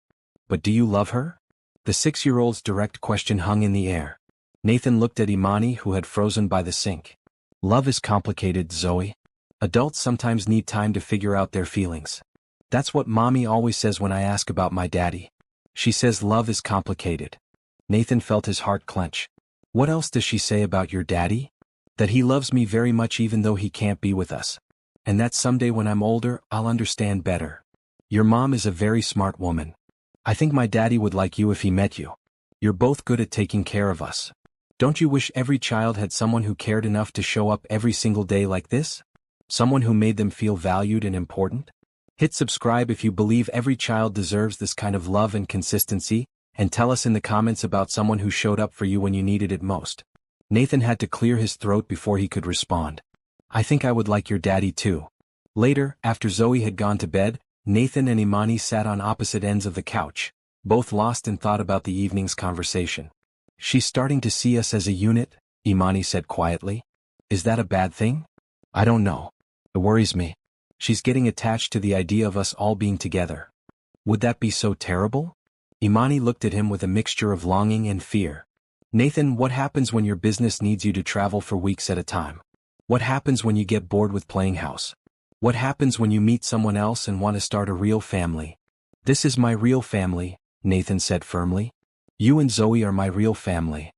But do you love her?" The 6-year-old's direct question hung in the air. Nathan looked at Imani, who had frozen by the sink. "Love is complicated, Zoe. Adults sometimes need time to figure out their feelings. That's what Mommy always says when I ask about my daddy. She says love is complicated." Nathan felt his heart clench. "What else does she say about your daddy?" "That he loves me very much even though he can't be with us. And that someday when I'm older, I'll understand better. Your mom is a very smart woman. I think my daddy would like you if he met you. You're both good at taking care of us. Don't you wish every child had someone who cared enough to show up every single day like this? Someone who made them feel valued and important? Hit subscribe if you believe every child deserves this kind of love and consistency, and tell us in the comments about someone who showed up for you when you needed it most." Nathan had to clear his throat before he could respond. "I think I would like your daddy too." Later, after Zoe had gone to bed, Nathan and Imani sat on opposite ends of the couch, both lost in thought about the evening's conversation. "She's starting to see us as a unit," Imani said quietly. "Is that a bad thing?" "I don't know. It worries me. She's getting attached to the idea of us all being together." "Would that be so terrible?" Imani looked at him with a mixture of longing and fear. "Nathan, what happens when your business needs you to travel for weeks at a time? What happens when you get bored with playing house? What happens when you meet someone else and want to start a real family?" "This is my real family," Nathan said firmly. "You and Zoe are my real family."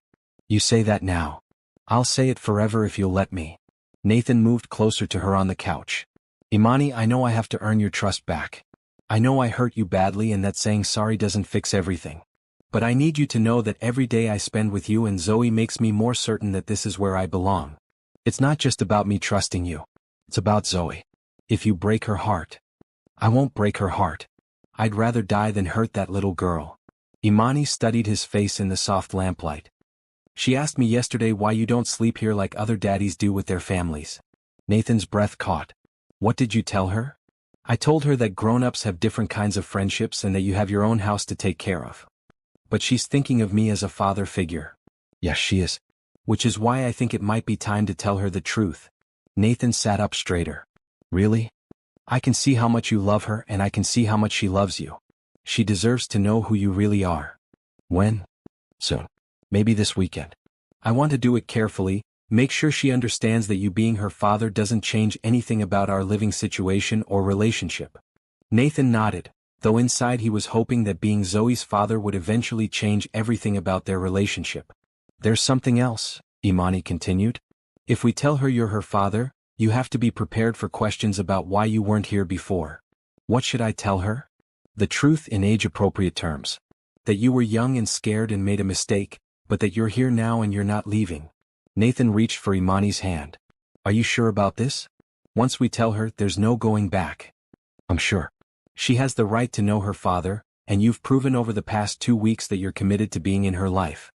"You say that now. I'll say it forever if you'll let me." Nathan moved closer to her on the couch. "Imani, I know I have to earn your trust back. I know I hurt you badly and that saying sorry doesn't fix everything. But I need you to know that every day I spend with you and Zoe makes me more certain that this is where I belong. It's not just about me trusting you. It's about Zoe. If you break her heart..." "I won't break her heart. I'd rather die than hurt that little girl." Imani studied his face in the soft lamplight. "She asked me yesterday why you don't sleep here like other daddies do with their families." Nathan's breath caught. "What did you tell her?" "I told her that grown-ups have different kinds of friendships and that you have your own house to take care of. But she's thinking of me as a father figure." "Yes, she is. Which is why I think it might be time to tell her the truth." Nathan sat up straighter. "Really? I can see how much you love her and I can see how much she loves you. She deserves to know who you really are." "When?" "Soon. Maybe this weekend. I want to do it carefully, Make sure she understands that you being her father doesn't change anything about our living situation or relationship." Nathan nodded, though inside he was hoping that being Zoe's father would eventually change everything about their relationship. "There's something else," Imani continued. "If we tell her you're her father, you have to be prepared for questions about why you weren't here before." "What should I tell her?" "The truth in age-appropriate terms. That you were young and scared and made a mistake, but that you're here now and you're not leaving." Nathan reached for Imani's hand. "Are you sure about this? Once we tell her, there's no going back." "I'm sure. She has the right to know her father, and you've proven over the past 2 weeks that you're committed to being in her life."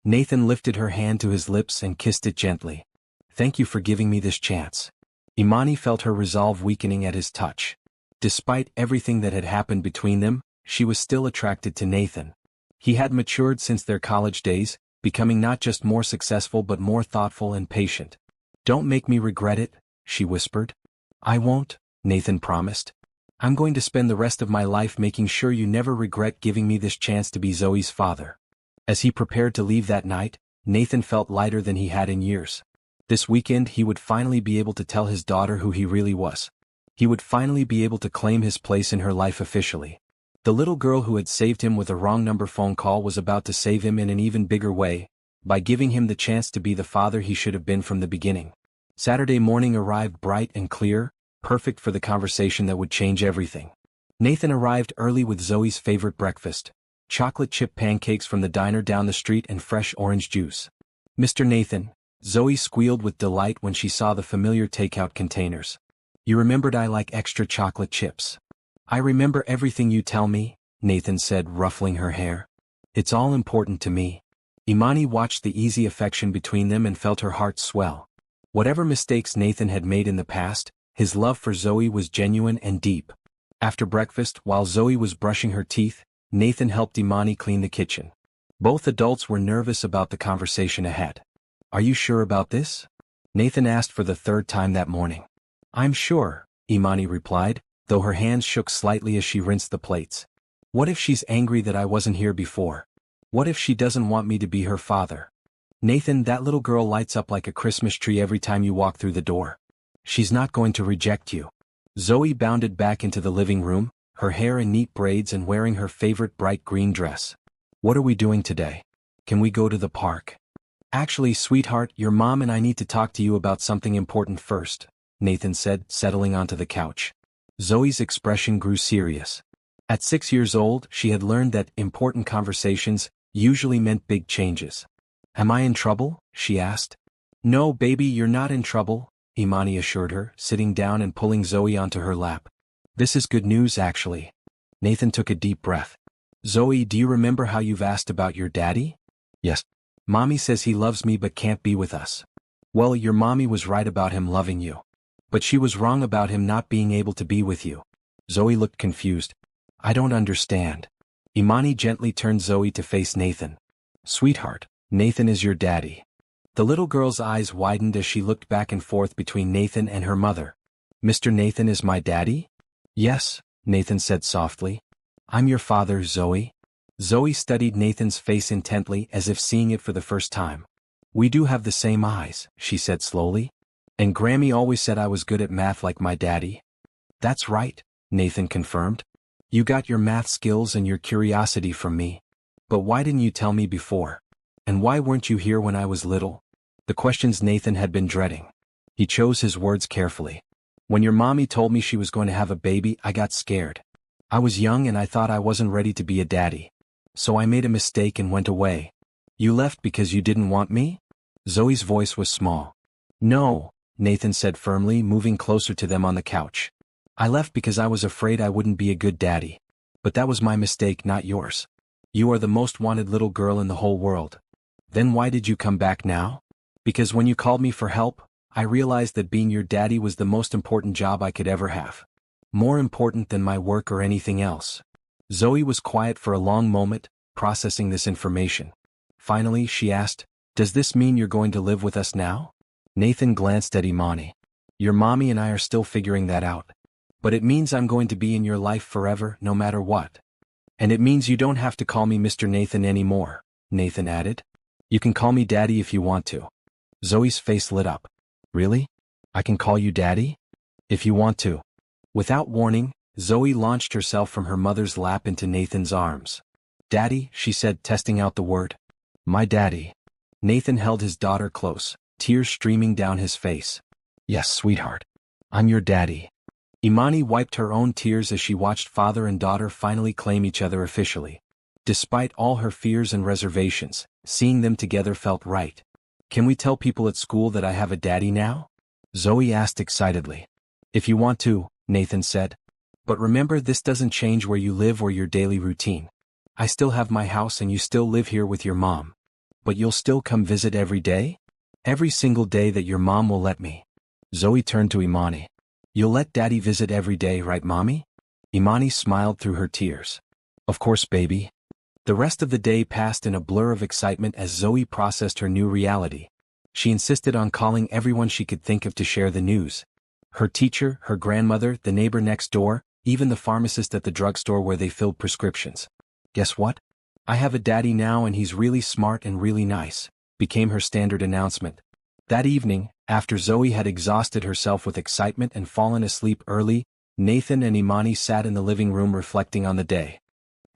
Nathan lifted her hand to his lips and kissed it gently. "Thank you for giving me this chance." Imani felt her resolve weakening at his touch. Despite everything that had happened between them, she was still attracted to Nathan. He had matured since their college days, becoming not just more successful but more thoughtful and patient. "Don't make me regret it," she whispered. "I won't," Nathan promised. "I'm going to spend the rest of my life making sure you never regret giving me this chance to be Zoe's father." As he prepared to leave that night, Nathan felt lighter than he had in years. This weekend he would finally be able to tell his daughter who he really was. He would finally be able to claim his place in her life officially. The little girl who had saved him with a wrong number phone call was about to save him in an even bigger way, by giving him the chance to be the father he should have been from the beginning. Saturday morning arrived bright and clear, perfect for the conversation that would change everything. Nathan arrived early with Zoe's favorite breakfast: chocolate chip pancakes from the diner down the street and fresh orange juice. "Mr. Nathan," Zoe squealed with delight when she saw the familiar takeout containers. "You remembered I like extra chocolate chips." "I remember everything you tell me," Nathan said, ruffling her hair. "It's all important to me." Imani watched the easy affection between them and felt her heart swell. Whatever mistakes Nathan had made in the past, his love for Zoe was genuine and deep. After breakfast, while Zoe was brushing her teeth, Nathan helped Imani clean the kitchen. Both adults were nervous about the conversation ahead. "Are you sure about this?" Nathan asked for the third time that morning. "I'm sure," Imani replied, though her hands shook slightly as she rinsed the plates. "What if she's angry that I wasn't here before? What if she doesn't want me to be her father?" "Nathan, that little girl lights up like a Christmas tree every time you walk through the door. She's not going to reject you." Zoe bounded back into the living room, her hair in neat braids and wearing her favorite bright green dress. "What are we doing today? Can we go to the park?" "Actually, sweetheart, your mom and I need to talk to you about something important first," Nathan said, settling onto the couch. Zoe's expression grew serious. At 6 years old, she had learned that important conversations usually meant big changes. "Am I in trouble?" she asked. "No, baby, you're not in trouble," Imani assured her, sitting down and pulling Zoe onto her lap. "This is good news, actually." Nathan took a deep breath. "Zoe, do you remember how you've asked about your daddy?" "Yes. Mommy says he loves me but can't be with us." "Well, your mommy was right about him loving you. But she was wrong about him not being able to be with you." Zoe looked confused. "I don't understand." Imani gently turned Zoe to face Nathan. "Sweetheart, Nathan is your daddy." The little girl's eyes widened as she looked back and forth between Nathan and her mother. "Mr. Nathan is my daddy?" "Yes," Nathan said softly. "I'm your father, Zoe." Zoe studied Nathan's face intently as if seeing it for the first time. "We do have the same eyes," she said slowly. "And Grammy always said I was good at math like my daddy." "That's right," Nathan confirmed. "You got your math skills and your curiosity from me. But why didn't you tell me before? And why weren't you here when I was little?" The questions Nathan had been dreading. He chose his words carefully. "When your mommy told me she was going to have a baby, I got scared. I was young and I thought I wasn't ready to be a daddy. So I made a mistake and went away." "You left because you didn't want me?" Zoe's voice was small. "No," Nathan said firmly, moving closer to them on the couch. "I left because I was afraid I wouldn't be a good daddy. But that was my mistake, not yours. You are the most wanted little girl in the whole world." "Then why did you come back now?" "Because when you called me for help, I realized that being your daddy was the most important job I could ever have. More important than my work or anything else." Zoe was quiet for a long moment, processing this information. Finally, she asked, "Does this mean you're going to live with us now?" Nathan glanced at Imani. "Your mommy and I are still figuring that out. But it means I'm going to be in your life forever, no matter what. And it means you don't have to call me Mr. Nathan anymore," Nathan added. "You can call me Daddy if you want to." Zoe's face lit up. Really? I can call you Daddy? If you want to. Without warning, Zoe launched herself from her mother's lap into Nathan's arms. Daddy, she said, testing out the word. My daddy. Nathan held his daughter close, tears streaming down his face. Yes, sweetheart. I'm your daddy. Imani wiped her own tears as she watched father and daughter finally claim each other officially. Despite all her fears and reservations, seeing them together felt right. Can we tell people at school that I have a daddy now? Zoe asked excitedly. If you want to, Nathan said. But remember, this doesn't change where you live or your daily routine. I still have my house and you still live here with your mom. But you'll still come visit every day? Every single day that your mom will let me. Zoe turned to Imani. You'll let Daddy visit every day, right, Mommy? Imani smiled through her tears. Of course, baby. The rest of the day passed in a blur of excitement as Zoe processed her new reality. She insisted on calling everyone she could think of to share the news. Her teacher, her grandmother, the neighbor next door, even the pharmacist at the drugstore where they filled prescriptions. Guess what? I have a daddy now and he's really smart and really nice, became her standard announcement. That evening, after Zoe had exhausted herself with excitement and fallen asleep early, Nathan and Imani sat in the living room reflecting on the day.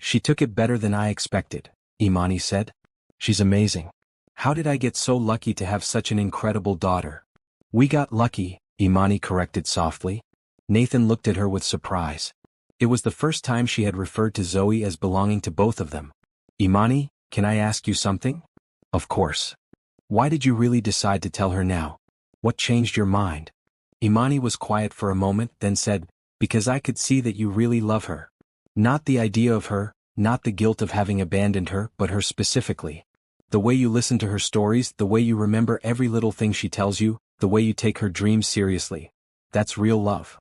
She took it better than I expected, Imani said. She's amazing. How did I get so lucky to have such an incredible daughter? We got lucky, Imani corrected softly. Nathan looked at her with surprise. It was the first time she had referred to Zoe as belonging to both of them. Imani, can I ask you something? Of course. Why did you really decide to tell her now? What changed your mind? Imani was quiet for a moment, then said, because I could see that you really love her. Not the idea of her, not the guilt of having abandoned her, but her specifically. The way you listen to her stories, the way you remember every little thing she tells you, the way you take her dreams seriously. That's real love.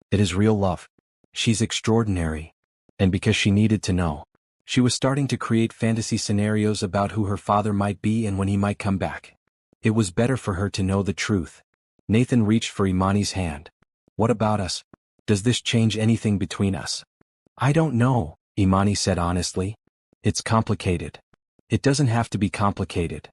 It is real love. She's extraordinary. And because she needed to know. She was starting to create fantasy scenarios about who her father might be and when he might come back. It was better for her to know the truth. Nathan reached for Imani's hand. What about us? Does this change anything between us? I don't know, Imani said honestly. It's complicated. It doesn't have to be complicated.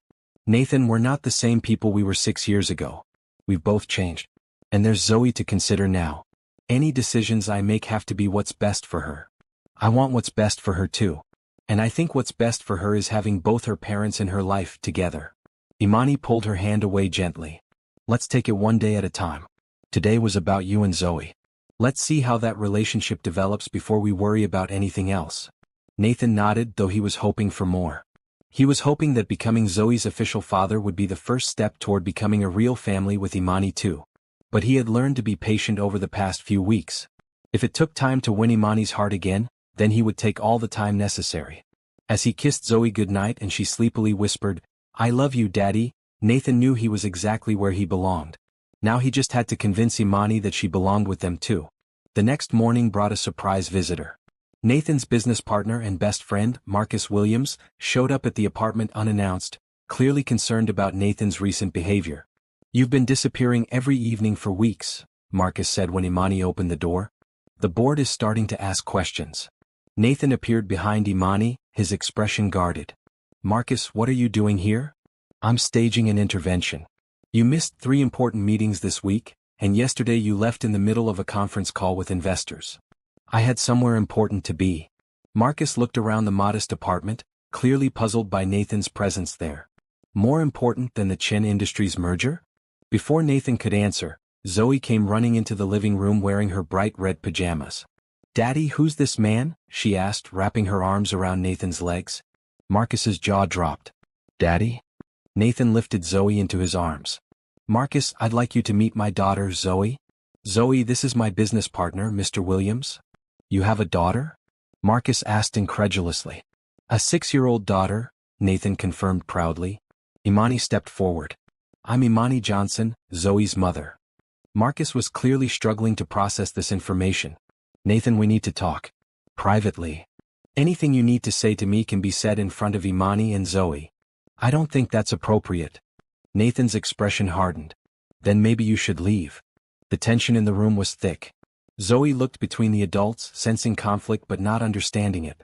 Nathan, we're not the same people we were 6 years ago. We've both changed. And there's Zoe to consider now. Any decisions I make have to be what's best for her. I want what's best for her too. And I think what's best for her is having both her parents in her life together. Imani pulled her hand away gently. Let's take it one day at a time. Today was about you and Zoe. Let's see how that relationship develops before we worry about anything else. Nathan nodded, though he was hoping for more. He was hoping that becoming Zoe's official father would be the first step toward becoming a real family with Imani too. But he had learned to be patient over the past few weeks. If it took time to win Imani's heart again, then he would take all the time necessary. As he kissed Zoe goodnight and she sleepily whispered, I love you, Daddy, Nathan knew he was exactly where he belonged. Now he just had to convince Imani that she belonged with them too. The next morning brought a surprise visitor. Nathan's business partner and best friend, Marcus Williams, showed up at the apartment unannounced, clearly concerned about Nathan's recent behavior. You've been disappearing every evening for weeks, Marcus said when Imani opened the door. The board is starting to ask questions. Nathan appeared behind Imani, his expression guarded. Marcus, what are you doing here? I'm staging an intervention. You missed 3 important meetings this week, and yesterday you left in the middle of a conference call with investors. I had somewhere important to be. Marcus looked around the modest apartment, clearly puzzled by Nathan's presence there. More important than the Chen Industries merger? Before Nathan could answer, Zoe came running into the living room wearing her bright red pajamas. Daddy, who's this man? She asked, wrapping her arms around Nathan's legs. Marcus's jaw dropped. Daddy? Nathan lifted Zoe into his arms. Marcus, I'd like you to meet my daughter, Zoe. Zoe, this is my business partner, Mr. Williams. You have a daughter? Marcus asked incredulously. A 6-year-old daughter, Nathan confirmed proudly. Imani stepped forward. I'm Imani Johnson, Zoe's mother. Marcus was clearly struggling to process this information. Nathan, we need to talk. Privately. Anything you need to say to me can be said in front of Imani and Zoe. I don't think that's appropriate. Nathan's expression hardened. Then maybe you should leave. The tension in the room was thick. Zoe looked between the adults, sensing conflict but not understanding it.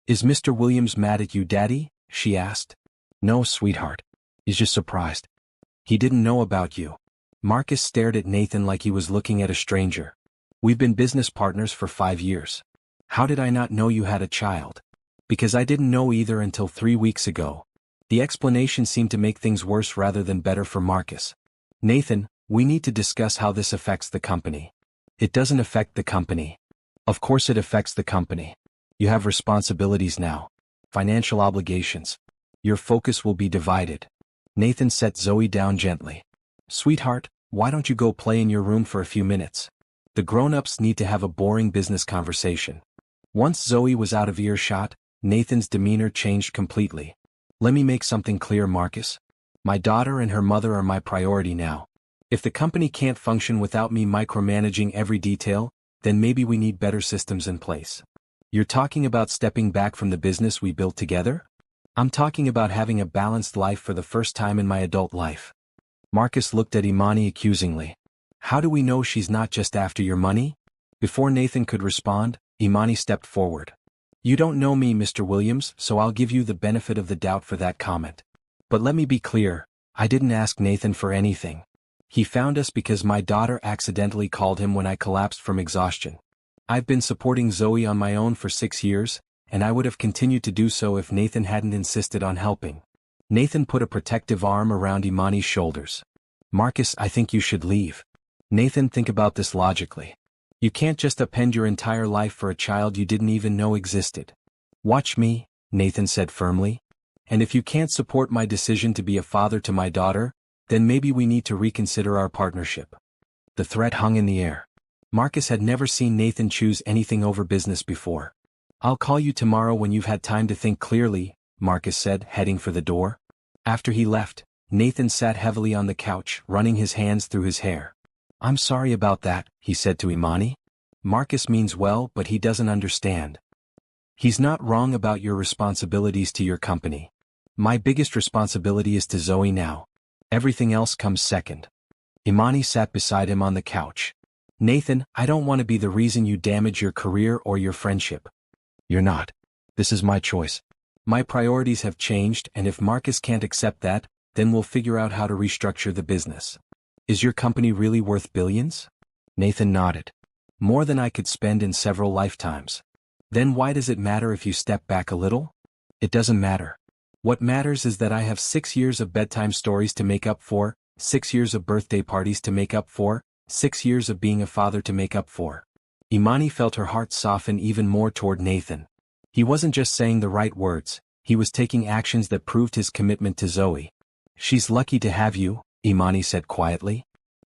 Is Mr. Williams mad at you, Daddy? She asked. No, sweetheart. He's just surprised. He didn't know about you. Marcus stared at Nathan like he was looking at a stranger. We've been business partners for 5 years. How did I not know you had a child? Because I didn't know either until 3 weeks ago. The explanation seemed to make things worse rather than better for Marcus. Nathan, we need to discuss how this affects the company. It doesn't affect the company. Of course it affects the company. You have responsibilities now. Financial obligations. Your focus will be divided. Nathan set Zoe down gently. Sweetheart, why don't you go play in your room for a few minutes? The grown-ups need to have a boring business conversation. Once Zoe was out of earshot, Nathan's demeanor changed completely. Let me make something clear, Marcus. My daughter and her mother are my priority now. If the company can't function without me micromanaging every detail, then maybe we need better systems in place. You're talking about stepping back from the business we built together? I'm talking about having a balanced life for the first time in my adult life. Marcus looked at Imani accusingly. How do we know she's not just after your money? Before Nathan could respond, Imani stepped forward. You don't know me, Mr. Williams, so I'll give you the benefit of the doubt for that comment. But let me be clear, I didn't ask Nathan for anything. He found us because my daughter accidentally called him when I collapsed from exhaustion. I've been supporting Zoe on my own for 6 years, and I would have continued to do so if Nathan hadn't insisted on helping. Nathan put a protective arm around Imani's shoulders. Marcus, I think you should leave. Nathan, think about this logically. You can't just upend your entire life for a child you didn't even know existed. Watch me, Nathan said firmly. And if you can't support my decision to be a father to my daughter, then maybe we need to reconsider our partnership. The threat hung in the air. Marcus had never seen Nathan choose anything over business before. I'll call you tomorrow when you've had time to think clearly, Marcus said, heading for the door. After he left, Nathan sat heavily on the couch, running his hands through his hair. I'm sorry about that, he said to Imani. Marcus means well, but he doesn't understand. He's not wrong about your responsibilities to your company. My biggest responsibility is to Zoe now. Everything else comes second. Imani sat beside him on the couch. Nathan, I don't want to be the reason you damage your career or your friendship. You're not. This is my choice. My priorities have changed, and if Marcus can't accept that, then we'll figure out how to restructure the business. Is your company really worth billions? Nathan nodded. More than I could spend in several lifetimes. Then why does it matter if you step back a little? It doesn't matter. What matters is that I have 6 years of bedtime stories to make up for, 6 years of birthday parties to make up for, 6 years of being a father to make up for. Imani felt her heart soften even more toward Nathan. He wasn't just saying the right words, he was taking actions that proved his commitment to Zoe. She's lucky to have you, Imani said quietly.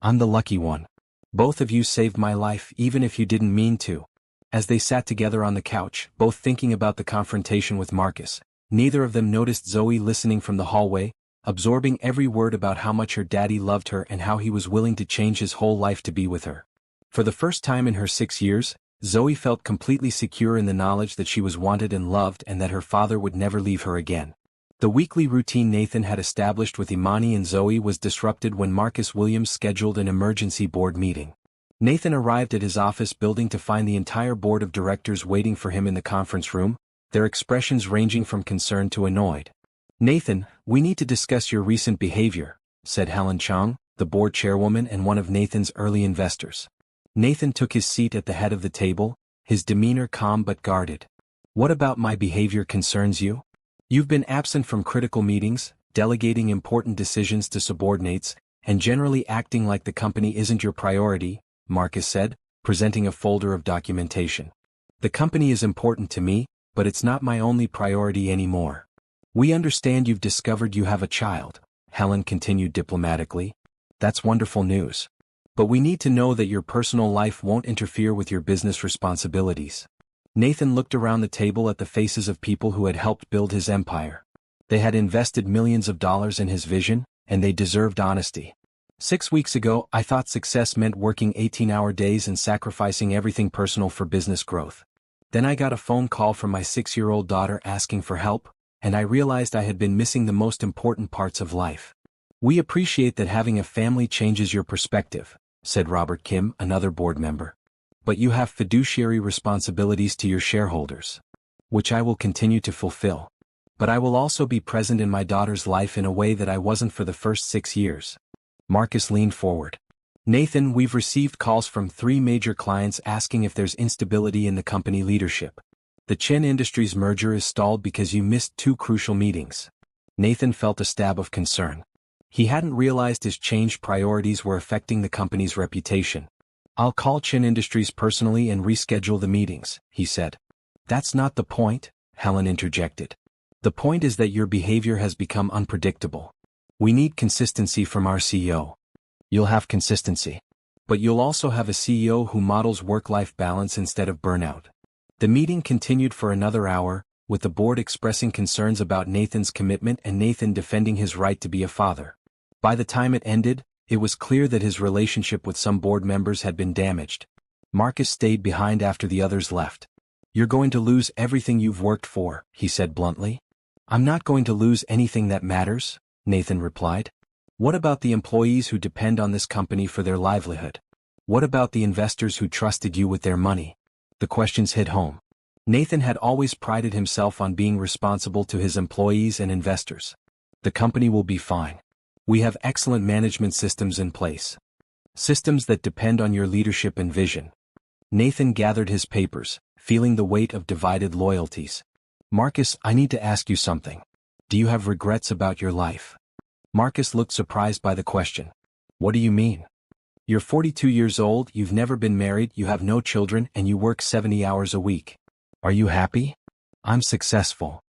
I'm the lucky one. Both of you saved my life even if you didn't mean to. As they sat together on the couch, both thinking about the confrontation with Marcus, neither of them noticed Zoe listening from the hallway, absorbing every word about how much her daddy loved her and how he was willing to change his whole life to be with her. For the first time in her 6 years, Zoe felt completely secure in the knowledge that she was wanted and loved and that her father would never leave her again. The weekly routine Nathan had established with Imani and Zoe was disrupted when Marcus Williams scheduled an emergency board meeting. Nathan arrived at his office building to find the entire board of directors waiting for him in the conference room, their expressions ranging from concern to annoyed. Nathan, we need to discuss your recent behavior, said Helen Chung, the board chairwoman and one of Nathan's early investors. Nathan took his seat at the head of the table, his demeanor calm but guarded. What about my behavior concerns you? You've been absent from critical meetings, delegating important decisions to subordinates, and generally acting like the company isn't your priority, Marcus said, presenting a folder of documentation. The company is important to me, but it's not my only priority anymore. We understand you've discovered you have a child, Helen continued diplomatically. That's wonderful news. But we need to know that your personal life won't interfere with your business responsibilities. Nathan looked around the table at the faces of people who had helped build his empire. They had invested millions of dollars in his vision, and they deserved honesty. 6 weeks ago, I thought success meant working 18-hour days and sacrificing everything personal for business growth. Then I got a phone call from my 6-year-old daughter asking for help, and I realized I had been missing the most important parts of life. We appreciate that having a family changes your perspective, said Robert Kim, another board member. But you have fiduciary responsibilities to your shareholders, which I will continue to fulfill. But I will also be present in my daughter's life in a way that I wasn't for the first 6 years. Marcus leaned forward. Nathan, we've received calls from 3 major clients asking if there's instability in the company leadership. The Chen Industries merger is stalled because you missed 2 crucial meetings. Nathan felt a stab of concern. He hadn't realized his changed priorities were affecting the company's reputation. I'll call Chen Industries personally and reschedule the meetings, he said. That's not the point, Helen interjected. The point is that your behavior has become unpredictable. We need consistency from our CEO. You'll have consistency. But you'll also have a CEO who models work-life balance instead of burnout. The meeting continued for another hour, with the board expressing concerns about Nathan's commitment and Nathan defending his right to be a father. By the time it ended, it was clear that his relationship with some board members had been damaged. Marcus stayed behind after the others left. You're going to lose everything you've worked for, he said bluntly. I'm not going to lose anything that matters, Nathan replied. What about the employees who depend on this company for their livelihood? What about the investors who trusted you with their money? The questions hit home. Nathan had always prided himself on being responsible to his employees and investors. The company will be fine. We have excellent management systems in place. Systems that depend on your leadership and vision. Nathan gathered his papers, feeling the weight of divided loyalties. Marcus, I need to ask you something. Do you have regrets about your life? Marcus looked surprised by the question. What do you mean? You're 42 years old, you've never been married, you have no children, and you work 70 hours a week. Are you happy? I'm successful.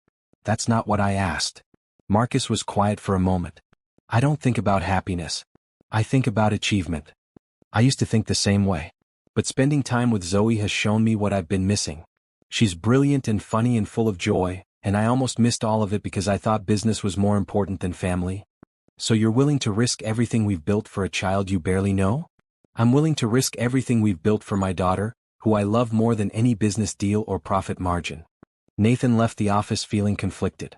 That's not what I asked. Marcus was quiet for a moment. I don't think about happiness. I think about achievement. I used to think the same way. But spending time with Zoe has shown me what I've been missing. She's brilliant and funny and full of joy, and I almost missed all of it because I thought business was more important than family. So you're willing to risk everything we've built for a child you barely know? I'm willing to risk everything we've built for my daughter, who I love more than any business deal or profit margin. Nathan left the office feeling conflicted.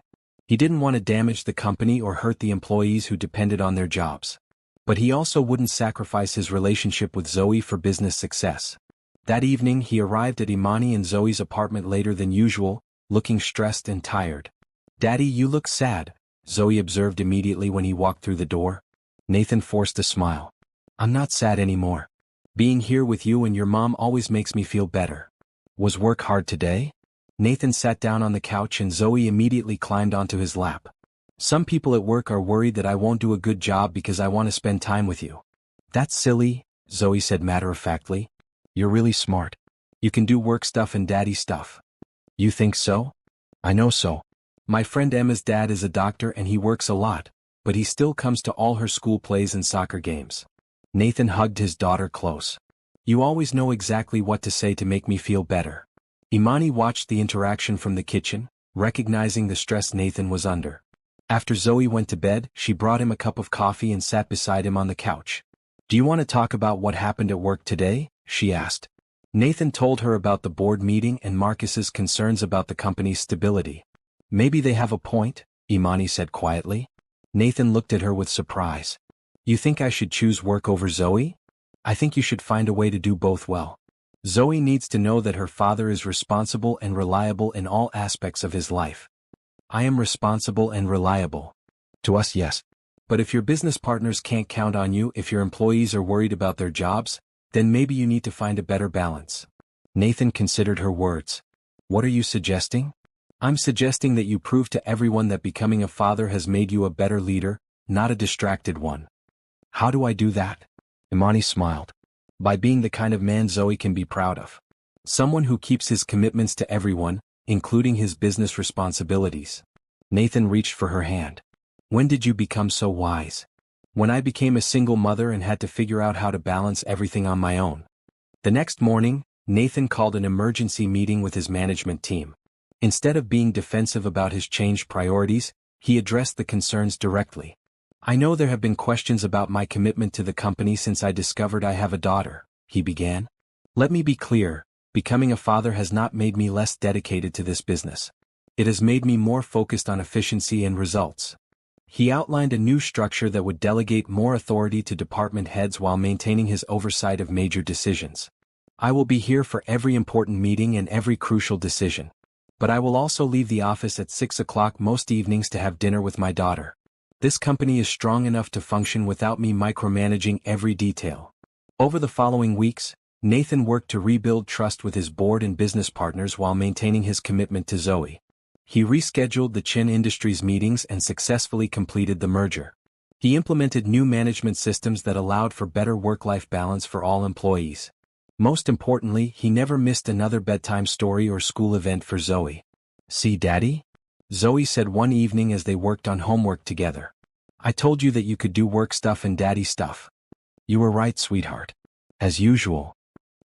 He didn't want to damage the company or hurt the employees who depended on their jobs. But he also wouldn't sacrifice his relationship with Zoe for business success. That evening he arrived at Imani and Zoe's apartment later than usual, looking stressed and tired. Daddy, you look sad, Zoe observed immediately when he walked through the door. Nathan forced a smile. I'm not sad anymore. Being here with you and your mom always makes me feel better. Was work hard today? Nathan sat down on the couch and Zoe immediately climbed onto his lap. Some people at work are worried that I won't do a good job because I want to spend time with you. That's silly, Zoe said matter-of-factly. You're really smart. You can do work stuff and daddy stuff. You think so? I know so. My friend Emma's dad is a doctor and he works a lot, but he still comes to all her school plays and soccer games. Nathan hugged his daughter close. You always know exactly what to say to make me feel better. Imani watched the interaction from the kitchen, recognizing the stress Nathan was under. After Zoe went to bed, she brought him a cup of coffee and sat beside him on the couch. Do you want to talk about what happened at work today? She asked. Nathan told her about the board meeting and Marcus's concerns about the company's stability. Maybe they have a point, Imani said quietly. Nathan looked at her with surprise. You think I should choose work over Zoe? I think you should find a way to do both well. Zoe needs to know that her father is responsible and reliable in all aspects of his life. I am responsible and reliable. To us, yes. But if your business partners can't count on you, if your employees are worried about their jobs, then maybe you need to find a better balance. Nathan considered her words. What are you suggesting? I'm suggesting that you prove to everyone that becoming a father has made you a better leader, not a distracted one. How do I do that? Imani smiled. By being the kind of man Zoe can be proud of. Someone who keeps his commitments to everyone, including his business responsibilities. Nathan reached for her hand. When did you become so wise? When I became a single mother and had to figure out how to balance everything on my own. The next morning, Nathan called an emergency meeting with his management team. Instead of being defensive about his changed priorities, he addressed the concerns directly. I know there have been questions about my commitment to the company since I discovered I have a daughter, he began. Let me be clear, becoming a father has not made me less dedicated to this business. It has made me more focused on efficiency and results. He outlined a new structure that would delegate more authority to department heads while maintaining his oversight of major decisions. I will be here for every important meeting and every crucial decision. But I will also leave the office at 6 o'clock most evenings to have dinner with my daughter. This company is strong enough to function without me micromanaging every detail. Over the following weeks, Nathan worked to rebuild trust with his board and business partners while maintaining his commitment to Zoe. He rescheduled the Chin Industries meetings and successfully completed the merger. He implemented new management systems that allowed for better work-life balance for all employees. Most importantly, he never missed another bedtime story or school event for Zoe. "See, Daddy?" Zoe said one evening as they worked on homework together. "I told you that you could do work stuff and daddy stuff." "You were right, sweetheart." As usual.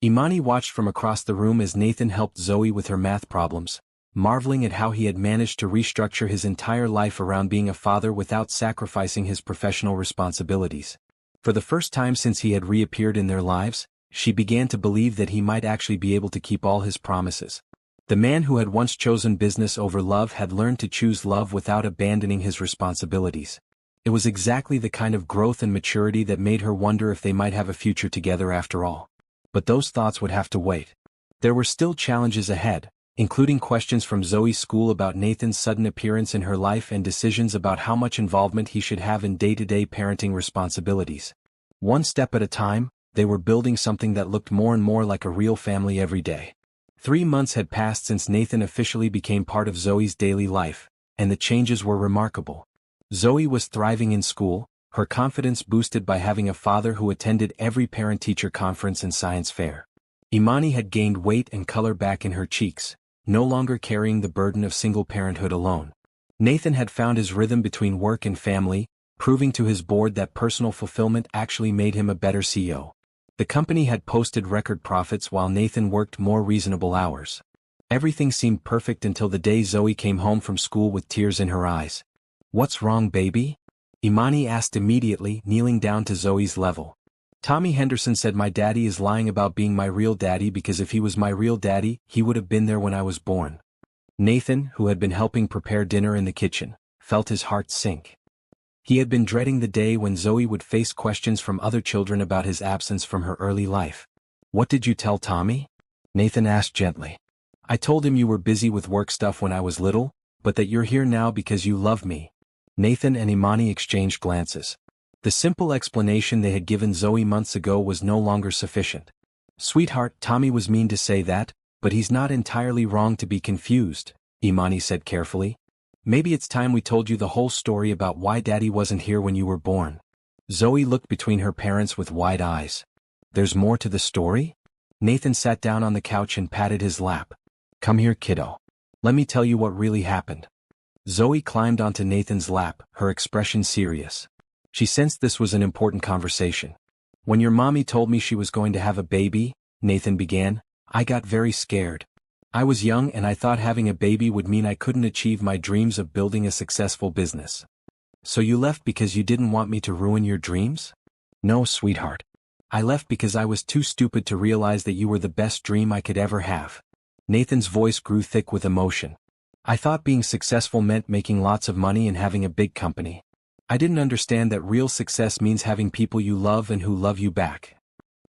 Imani watched from across the room as Nathan helped Zoe with her math problems, marveling at how he had managed to restructure his entire life around being a father without sacrificing his professional responsibilities. For the first time since he had reappeared in their lives, she began to believe that he might actually be able to keep all his promises. The man who had once chosen business over love had learned to choose love without abandoning his responsibilities. It was exactly the kind of growth and maturity that made her wonder if they might have a future together after all. But those thoughts would have to wait. There were still challenges ahead, including questions from Zoe's school about Nathan's sudden appearance in her life and decisions about how much involvement he should have in day-to-day parenting responsibilities. One step at a time, they were building something that looked more and more like a real family every day. 3 months had passed since Nathan officially became part of Zoe's daily life, and the changes were remarkable. Zoe was thriving in school, her confidence boosted by having a father who attended every parent-teacher conference and science fair. Imani had gained weight and color back in her cheeks, no longer carrying the burden of single parenthood alone. Nathan had found his rhythm between work and family, proving to his board that personal fulfillment actually made him a better CEO. The company had posted record profits while Nathan worked more reasonable hours. Everything seemed perfect until the day Zoe came home from school with tears in her eyes. "What's wrong, baby?" Imani asked immediately, kneeling down to Zoe's level. "Tommy Henderson said my daddy is lying about being my real daddy because if he was my real daddy, he would have been there when I was born." Nathan, who had been helping prepare dinner in the kitchen, felt his heart sink. He had been dreading the day when Zoe would face questions from other children about his absence from her early life. "What did you tell Tommy?" Nathan asked gently. "I told him you were busy with work stuff when I was little, but that you're here now because you love me." Nathan and Imani exchanged glances. The simple explanation they had given Zoe months ago was no longer sufficient. "Sweetheart, Tommy was mean to say that, but he's not entirely wrong to be confused," Imani said carefully. "Maybe it's time we told you the whole story about why Daddy wasn't here when you were born." Zoe looked between her parents with wide eyes. "There's more to the story?" Nathan sat down on the couch and patted his lap. "Come here, kiddo. Let me tell you what really happened." Zoe climbed onto Nathan's lap, her expression serious. She sensed this was an important conversation. "When your mommy told me she was going to have a baby," Nathan began, "I got very scared. I was young and I thought having a baby would mean I couldn't achieve my dreams of building a successful business." "So you left because you didn't want me to ruin your dreams?" "No, sweetheart. I left because I was too stupid to realize that you were the best dream I could ever have." Nathan's voice grew thick with emotion. "I thought being successful meant making lots of money and having a big company. I didn't understand that real success means having people you love and who love you back."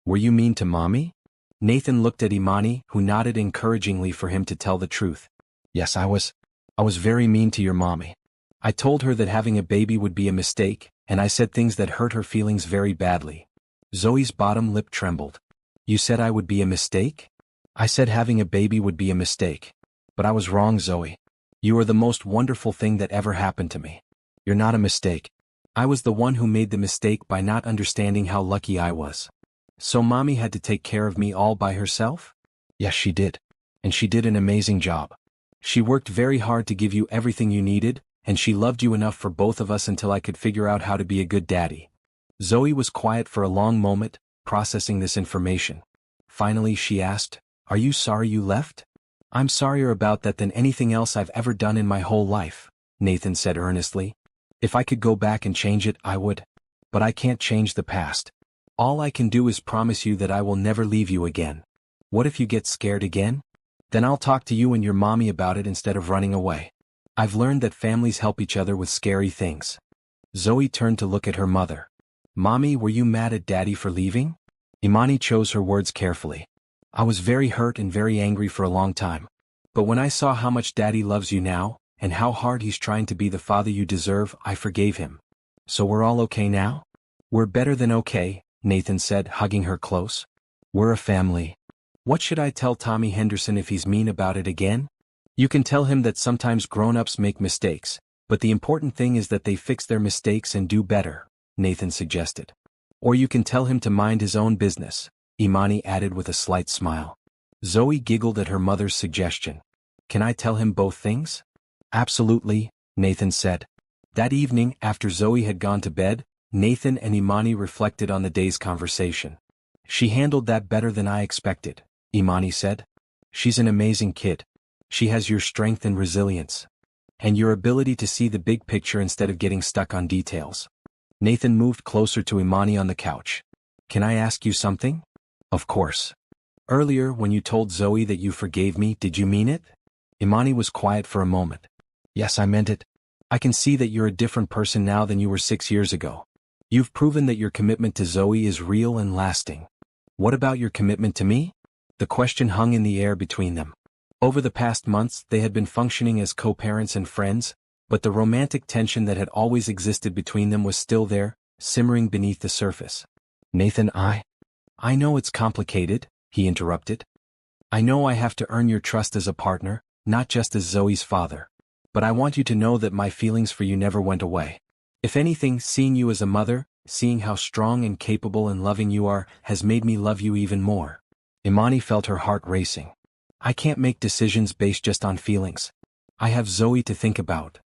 "Were you mean to Mommy?" Nathan looked at Imani, who nodded encouragingly for him to tell the truth. "Yes, I was very mean to your mommy. I told her that having a baby would be a mistake, and I said things that hurt her feelings very badly." Zoe's bottom lip trembled. "You said I would be a mistake?" "I said having a baby would be a mistake. But I was wrong, Zoe. You are the most wonderful thing that ever happened to me. You're not a mistake. I was the one who made the mistake by not understanding how lucky I was." "So Mommy had to take care of me all by herself?" "Yes, she did. And she did an amazing job. She worked very hard to give you everything you needed, and she loved you enough for both of us until I could figure out how to be a good daddy." Zoe was quiet for a long moment, processing this information. Finally she asked, "Are you sorry you left?" "I'm sorrier about that than anything else I've ever done in my whole life," Nathan said earnestly. "If I could go back and change it, I would. But I can't change the past. All I can do is promise you that I will never leave you again. What if you get scared again? Then I'll talk to you and your mommy about it instead of running away. I've learned that families help each other with scary things." Zoe turned to look at her mother. "Mommy, were you mad at Daddy for leaving?" Imani chose her words carefully. "I was very hurt and very angry for a long time. But when I saw how much Daddy loves you now, and how hard he's trying to be the father you deserve, I forgave him. So we're all okay now? We're better than okay, Nathan said, hugging her close. We're a family. What should I tell Tommy Henderson if he's mean about it again? You can tell him that sometimes grown-ups make mistakes, but the important thing is that they fix their mistakes and do better, Nathan suggested. Or you can tell him to mind his own business, Imani added with a slight smile. Zoe giggled at her mother's suggestion. Can I tell him both things? Absolutely, Nathan said. That evening, after Zoe had gone to bed, Nathan and Imani reflected on the day's conversation. She handled that better than I expected, Imani said. She's an amazing kid. She has your strength and resilience. And your ability to see the big picture instead of getting stuck on details. Nathan moved closer to Imani on the couch. Can I ask you something? Of course. Earlier, when you told Zoe that you forgave me, did you mean it? Imani was quiet for a moment. Yes, I meant it. I can see that you're a different person now than you were 6 years ago. You've proven that your commitment to Zoe is real and lasting. What about your commitment to me? The question hung in the air between them. Over the past months, they had been functioning as co-parents and friends, but the romantic tension that had always existed between them was still there, simmering beneath the surface. Nathan, I know it's complicated, he interrupted. I know I have to earn your trust as a partner, not just as Zoe's father. But I want you to know that my feelings for you never went away. If anything, seeing you as a mother, seeing how strong and capable and loving you are, has made me love you even more. Imani felt her heart racing. I can't make decisions based just on feelings. I have Zoe to think about.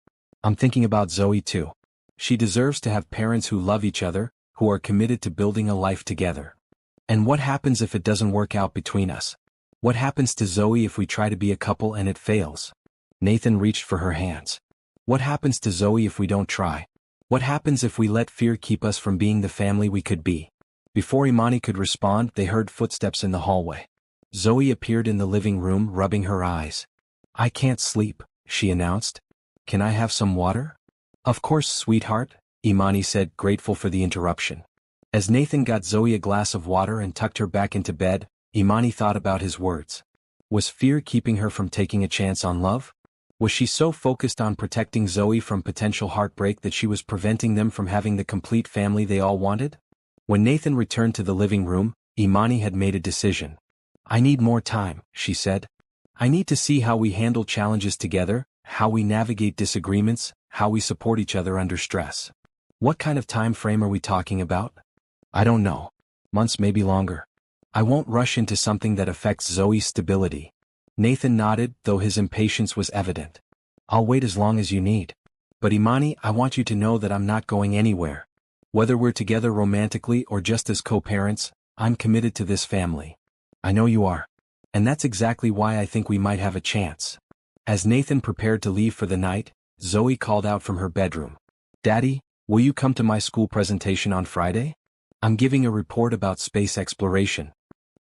I'm thinking about Zoe too. She deserves to have parents who love each other, who are committed to building a life together. And what happens if it doesn't work out between us? What happens to Zoe if we try to be a couple and it fails? Nathan reached for her hands. What happens to Zoe if we don't try? What happens if we let fear keep us from being the family we could be? Before Imani could respond, they heard footsteps in the hallway. Zoe appeared in the living room, rubbing her eyes. I can't sleep, she announced. Can I have some water? Of course, sweetheart, Imani said, grateful for the interruption. As Nathan got Zoe a glass of water and tucked her back into bed, Imani thought about his words. Was fear keeping her from taking a chance on love? Was she so focused on protecting Zoe from potential heartbreak that she was preventing them from having the complete family they all wanted? When Nathan returned to the living room, Imani had made a decision. I need more time, she said. I need to see how we handle challenges together, how we navigate disagreements, how we support each other under stress. What kind of time frame are we talking about? I don't know. Months, maybe longer. I won't rush into something that affects Zoe's stability. Nathan nodded, though his impatience was evident. I'll wait as long as you need. But Imani, I want you to know that I'm not going anywhere. Whether we're together romantically or just as co-parents, I'm committed to this family. I know you are. And that's exactly why I think we might have a chance. As Nathan prepared to leave for the night, Zoe called out from her bedroom. Daddy, will you come to my school presentation on Friday? I'm giving a report about space exploration.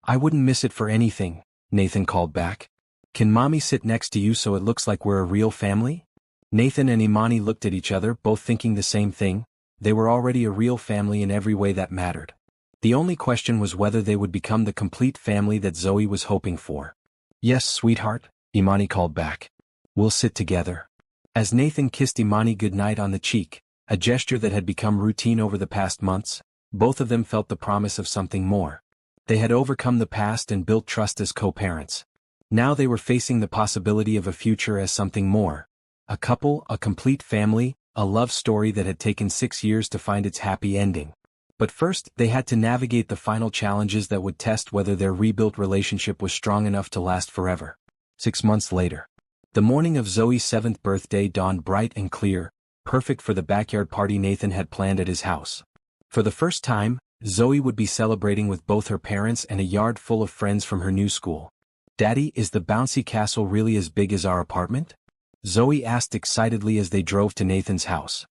I wouldn't miss it for anything, Nathan called back. Can Mommy sit next to you so it looks like we're a real family? Nathan and Imani looked at each other, both thinking the same thing. They were already a real family in every way that mattered. The only question was whether they would become the complete family that Zoe was hoping for. Yes, sweetheart, Imani called back. We'll sit together. As Nathan kissed Imani goodnight on the cheek, a gesture that had become routine over the past months, both of them felt the promise of something more. They had overcome the past and built trust as co-parents. Now they were facing the possibility of a future as something more. A couple, a complete family, a love story that had taken 6 years to find its happy ending. But first, they had to navigate the final challenges that would test whether their rebuilt relationship was strong enough to last forever. 6 months later. The morning of Zoe's 7th birthday dawned bright and clear, perfect for the backyard party Nathan had planned at his house. For the first time, Zoe would be celebrating with both her parents and a yard full of friends from her new school. Daddy, is the bouncy castle really as big as our apartment? Zoe asked excitedly as they drove to Nathan's house.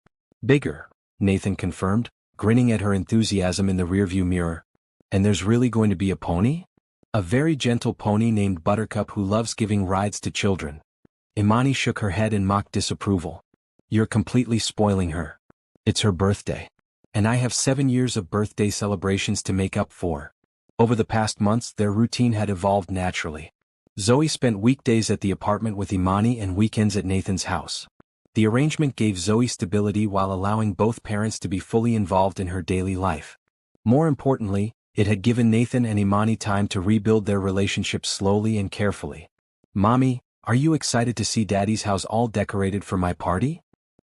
Bigger, Nathan confirmed, grinning at her enthusiasm in the rearview mirror. And there's really going to be a pony? A very gentle pony named Buttercup who loves giving rides to children. Imani shook her head in mock disapproval. You're completely spoiling her. It's her birthday. And I have 7 years of birthday celebrations to make up for. Over the past months, their routine had evolved naturally. Zoe spent weekdays at the apartment with Imani and weekends at Nathan's house. The arrangement gave Zoe stability while allowing both parents to be fully involved in her daily life. More importantly, it had given Nathan and Imani time to rebuild their relationship slowly and carefully. "Mommy, are you excited to see Daddy's house all decorated for my party?"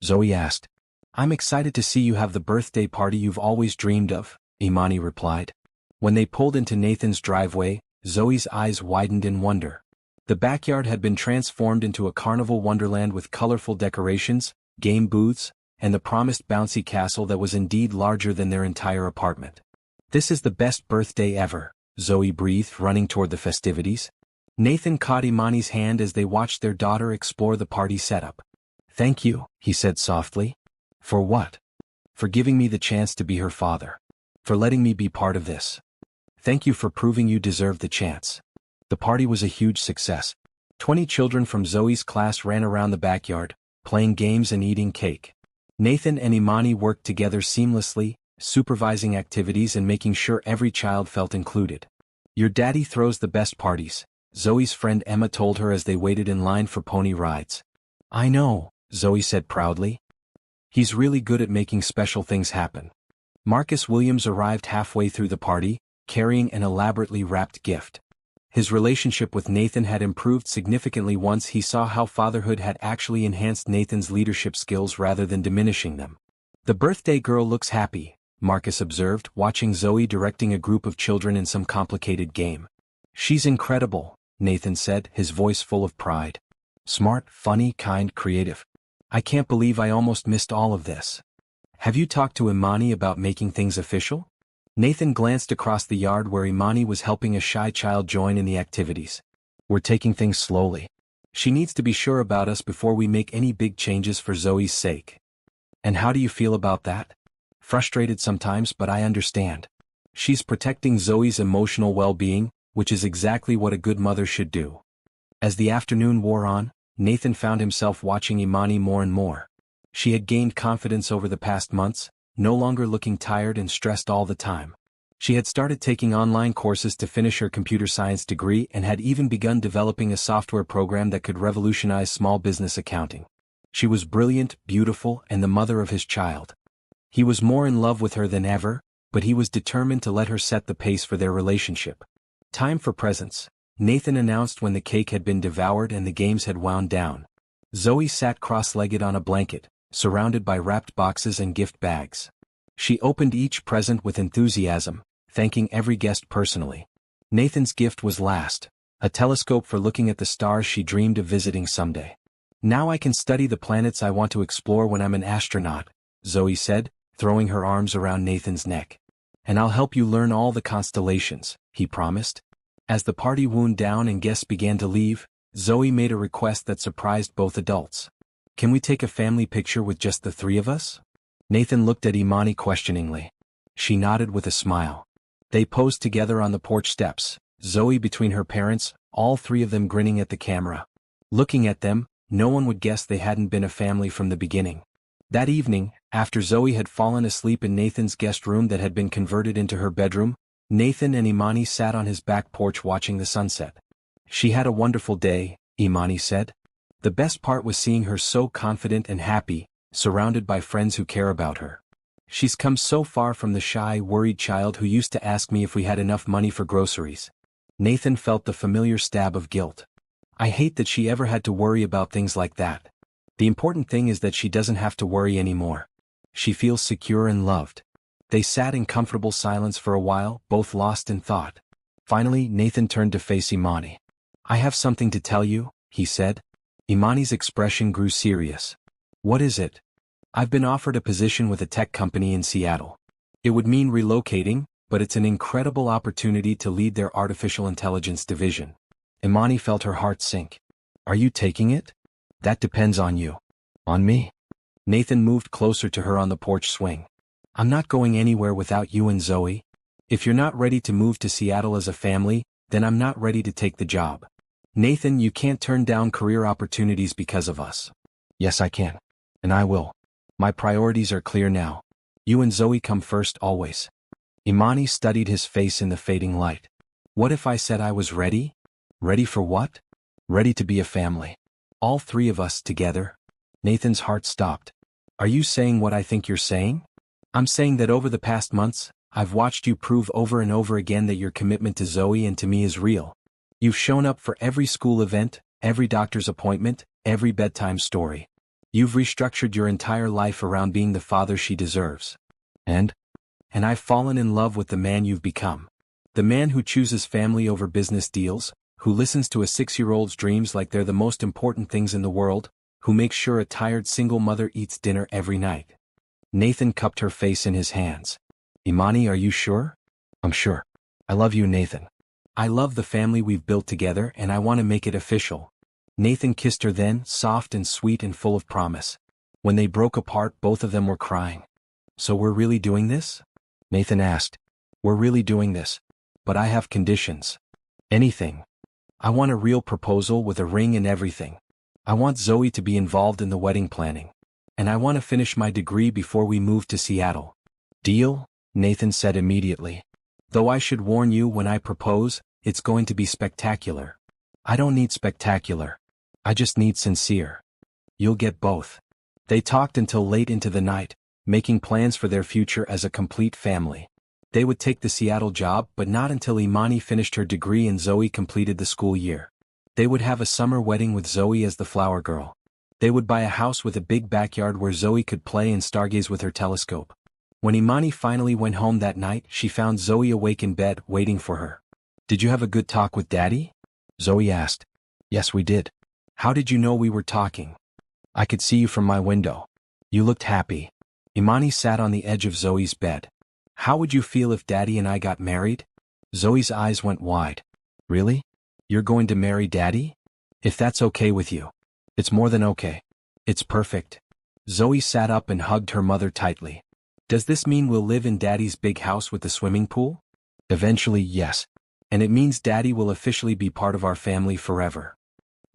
Zoe asked. "I'm excited to see you have the birthday party you've always dreamed of," Imani replied. When they pulled into Nathan's driveway, Zoe's eyes widened in wonder. The backyard had been transformed into a carnival wonderland with colorful decorations, game booths, and the promised bouncy castle that was indeed larger than their entire apartment. "This is the best birthday ever," Zoe breathed, running toward the festivities. Nathan caught Imani's hand as they watched their daughter explore the party setup. "Thank you," he said softly. "For what?" "For giving me the chance to be her father. For letting me be part of this. Thank you for proving you deserved the chance." The party was a huge success. 20 children from Zoe's class ran around the backyard, playing games and eating cake. Nathan and Imani worked together seamlessly, supervising activities and making sure every child felt included. "Your daddy throws the best parties," Zoe's friend Emma told her as they waited in line for pony rides. "I know," Zoe said proudly. "He's really good at making special things happen." Marcus Williams arrived halfway through the party, carrying an elaborately wrapped gift. His relationship with Nathan had improved significantly once he saw how fatherhood had actually enhanced Nathan's leadership skills rather than diminishing them. "The birthday girl looks happy," Marcus observed, watching Zoe directing a group of children in some complicated game. "She's incredible," Nathan said, his voice full of pride. "Smart, funny, kind, creative. I can't believe I almost missed all of this." "Have you talked to Imani about making things official?" Nathan glanced across the yard where Imani was helping a shy child join in the activities. "We're taking things slowly. She needs to be sure about us before we make any big changes for Zoe's sake." "And how do you feel about that?" "Frustrated sometimes, but I understand. She's protecting Zoe's emotional well-being, which is exactly what a good mother should do." As the afternoon wore on, Nathan found himself watching Imani more and more. She had gained confidence over the past months, no longer looking tired and stressed all the time. She had started taking online courses to finish her computer science degree and had even begun developing a software program that could revolutionize small business accounting. She was brilliant, beautiful, and the mother of his child. He was more in love with her than ever, but he was determined to let her set the pace for their relationship. "Time for presents," Nathan announced when the cake had been devoured and the games had wound down. Zoe sat cross-legged on a blanket, surrounded by wrapped boxes and gift bags. She opened each present with enthusiasm, thanking every guest personally. Nathan's gift was last, a telescope for looking at the stars she dreamed of visiting someday. "Now I can study the planets I want to explore when I'm an astronaut," Zoe said, throwing her arms around Nathan's neck. "And I'll help you learn all the constellations," he promised. As the party wound down and guests began to leave, Zoe made a request that surprised both adults. "Can we take a family picture with just the three of us?" Nathan looked at Imani questioningly. She nodded with a smile. They posed together on the porch steps, Zoe between her parents, all three of them grinning at the camera. Looking at them, no one would guess they hadn't been a family from the beginning. That evening, after Zoe had fallen asleep in Nathan's guest room that had been converted into her bedroom, Nathan and Imani sat on his back porch watching the sunset. "She had a wonderful day," Imani said. "The best part was seeing her so confident and happy, surrounded by friends who care about her. She's come so far from the shy, worried child who used to ask me if we had enough money for groceries." Nathan felt the familiar stab of guilt. "I hate that she ever had to worry about things like that. The important thing is that she doesn't have to worry anymore. She feels secure and loved." They sat in comfortable silence for a while, both lost in thought. Finally, Nathan turned to face Imani. "I have something to tell you," he said. Imani's expression grew serious. "What is it?" "I've been offered a position with a tech company in Seattle. It would mean relocating, but it's an incredible opportunity to lead their artificial intelligence division." Imani felt her heart sink. "Are you taking it?" "That depends on you." "On me?" Nathan moved closer to her on the porch swing. "I'm not going anywhere without you and Zoe. If you're not ready to move to Seattle as a family, then I'm not ready to take the job. Nathan, you can't turn down career opportunities because of us." "Yes, I can. And I will. My priorities are clear now. You and Zoe come first always." Imani studied his face in the fading light. "What if I said I was ready?" Ready for what? Ready to be a family. All three of us together. Nathan's heart stopped. Are you saying what I think you're saying? I'm saying that over the past months, I've watched you prove over and over again that your commitment to Zoe and to me is real. You've shown up for every school event, every doctor's appointment, every bedtime story. You've restructured your entire life around being the father she deserves. And I've fallen in love with the man you've become. The man who chooses family over business deals, who listens to a 6-year-old's dreams like they're the most important things in the world, who makes sure a tired single mother eats dinner every night. Nathan cupped her face in his hands. Imani, are you sure? I'm sure. I love you, Nathan. I love the family we've built together and I want to make it official. Nathan kissed her then, soft and sweet and full of promise. When they broke apart, both of them were crying. So we're really doing this? Nathan asked. We're really doing this. But I have conditions. Anything. I want a real proposal with a ring and everything. I want Zoe to be involved in the wedding planning. And I want to finish my degree before we move to Seattle. Deal? Nathan said immediately. Though I should warn you, when I propose, it's going to be spectacular. I don't need spectacular. I just need sincere. You'll get both. They talked until late into the night, making plans for their future as a complete family. They would take the Seattle job, but not until Imani finished her degree and Zoe completed the school year. They would have a summer wedding with Zoe as the flower girl. They would buy a house with a big backyard where Zoe could play and stargaze with her telescope. When Imani finally went home that night, she found Zoe awake in bed, waiting for her. Did you have a good talk with Daddy? Zoe asked. Yes, we did. How did you know we were talking? I could see you from my window. You looked happy. Imani sat on the edge of Zoe's bed. How would you feel if Daddy and I got married? Zoe's eyes went wide. Really? You're going to marry Daddy? If that's okay with you. It's more than okay. It's perfect. Zoe sat up and hugged her mother tightly. Does this mean we'll live in Daddy's big house with the swimming pool? Eventually, yes. And it means Daddy will officially be part of our family forever.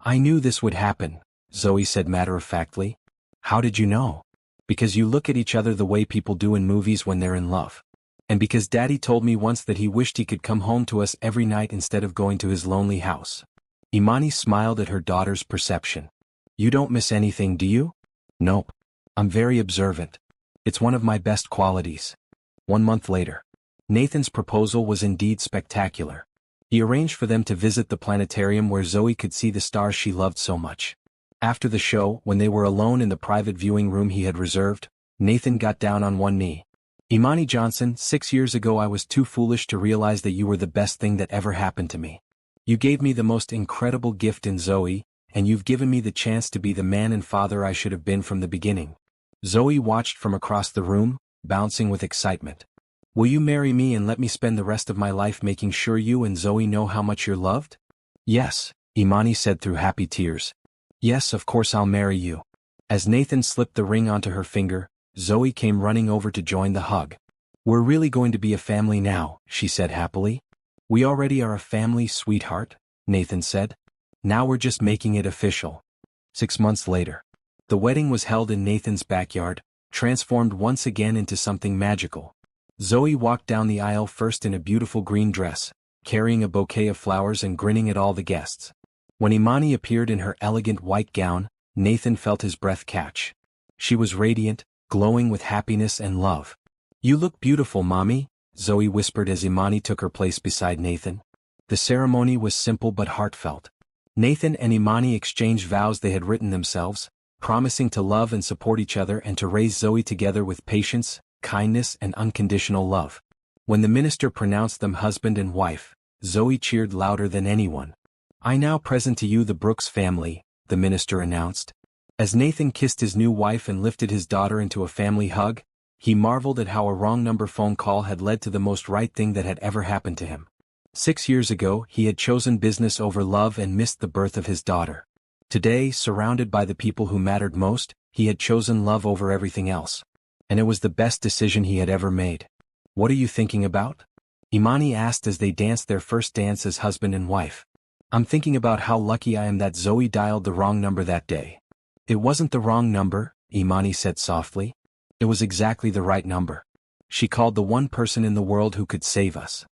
I knew this would happen, Zoe said matter-of-factly. How did you know? Because you look at each other the way people do in movies when they're in love. And because Daddy told me once that he wished he could come home to us every night instead of going to his lonely house. Imani smiled at her daughter's perception. You don't miss anything, do you? Nope. I'm very observant. It's one of my best qualities. 1 month later. Nathan's proposal was indeed spectacular. He arranged for them to visit the planetarium where Zoe could see the stars she loved so much. After the show, when they were alone in the private viewing room he had reserved, Nathan got down on one knee. Imani Johnson, 6 years ago I was too foolish to realize that you were the best thing that ever happened to me. You gave me the most incredible gift in Zoe, and you've given me the chance to be the man and father I should have been from the beginning. Zoe watched from across the room, bouncing with excitement. Will you marry me and let me spend the rest of my life making sure you and Zoe know how much you're loved? Yes, Imani said through happy tears. Yes, of course I'll marry you. As Nathan slipped the ring onto her finger, Zoe came running over to join the hug. We're really going to be a family now, she said happily. We already are a family, sweetheart, Nathan said. Now we're just making it official. 6 months later. The wedding was held in Nathan's backyard, transformed once again into something magical. Zoe walked down the aisle first in a beautiful green dress, carrying a bouquet of flowers and grinning at all the guests. When Imani appeared in her elegant white gown, Nathan felt his breath catch. She was radiant, glowing with happiness and love. You look beautiful, Mommy, Zoe whispered as Imani took her place beside Nathan. The ceremony was simple but heartfelt. Nathan and Imani exchanged vows they had written themselves, promising to love and support each other and to raise Zoe together with patience, kindness and unconditional love. When the minister pronounced them husband and wife, Zoe cheered louder than anyone. I now present to you the Brooks family, the minister announced. As Nathan kissed his new wife and lifted his daughter into a family hug, he marveled at how a wrong number phone call had led to the most right thing that had ever happened to him. 6 years ago, he had chosen business over love and missed the birth of his daughter. Today, surrounded by the people who mattered most, he had chosen love over everything else. And it was the best decision he had ever made. What are you thinking about? Imani asked as they danced their first dance as husband and wife. I'm thinking about how lucky I am that Zoe dialed the wrong number that day. It wasn't the wrong number, Imani said softly. It was exactly the right number. She called the one person in the world who could save us.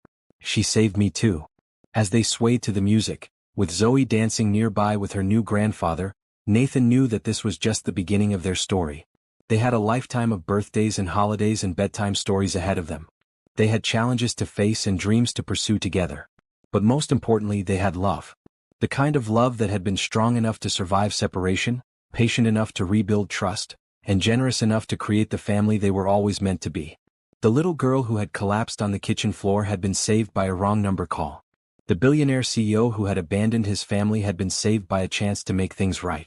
She saved me too. As they swayed to the music, With Zoe dancing nearby with her new grandfather, Nathan knew that this was just the beginning of their story. They had a lifetime of birthdays and holidays and bedtime stories ahead of them. They had challenges to face and dreams to pursue together. But most importantly, they had love. The kind of love that had been strong enough to survive separation, patient enough to rebuild trust, and generous enough to create the family they were always meant to be. The little girl who had collapsed on the kitchen floor had been saved by a wrong number call. The billionaire CEO who had abandoned his family had been saved by a chance to make things right.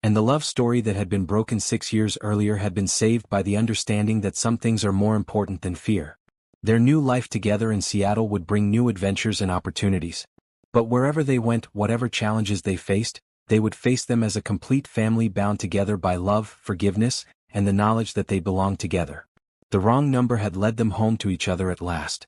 And the love story that had been broken 6 years earlier had been saved by the understanding that some things are more important than fear. Their new life together in Seattle would bring new adventures and opportunities. But wherever they went, whatever challenges they faced, they would face them as a complete family bound together by love, forgiveness, and the knowledge that they belonged together. The wrong number had led them home to each other at last.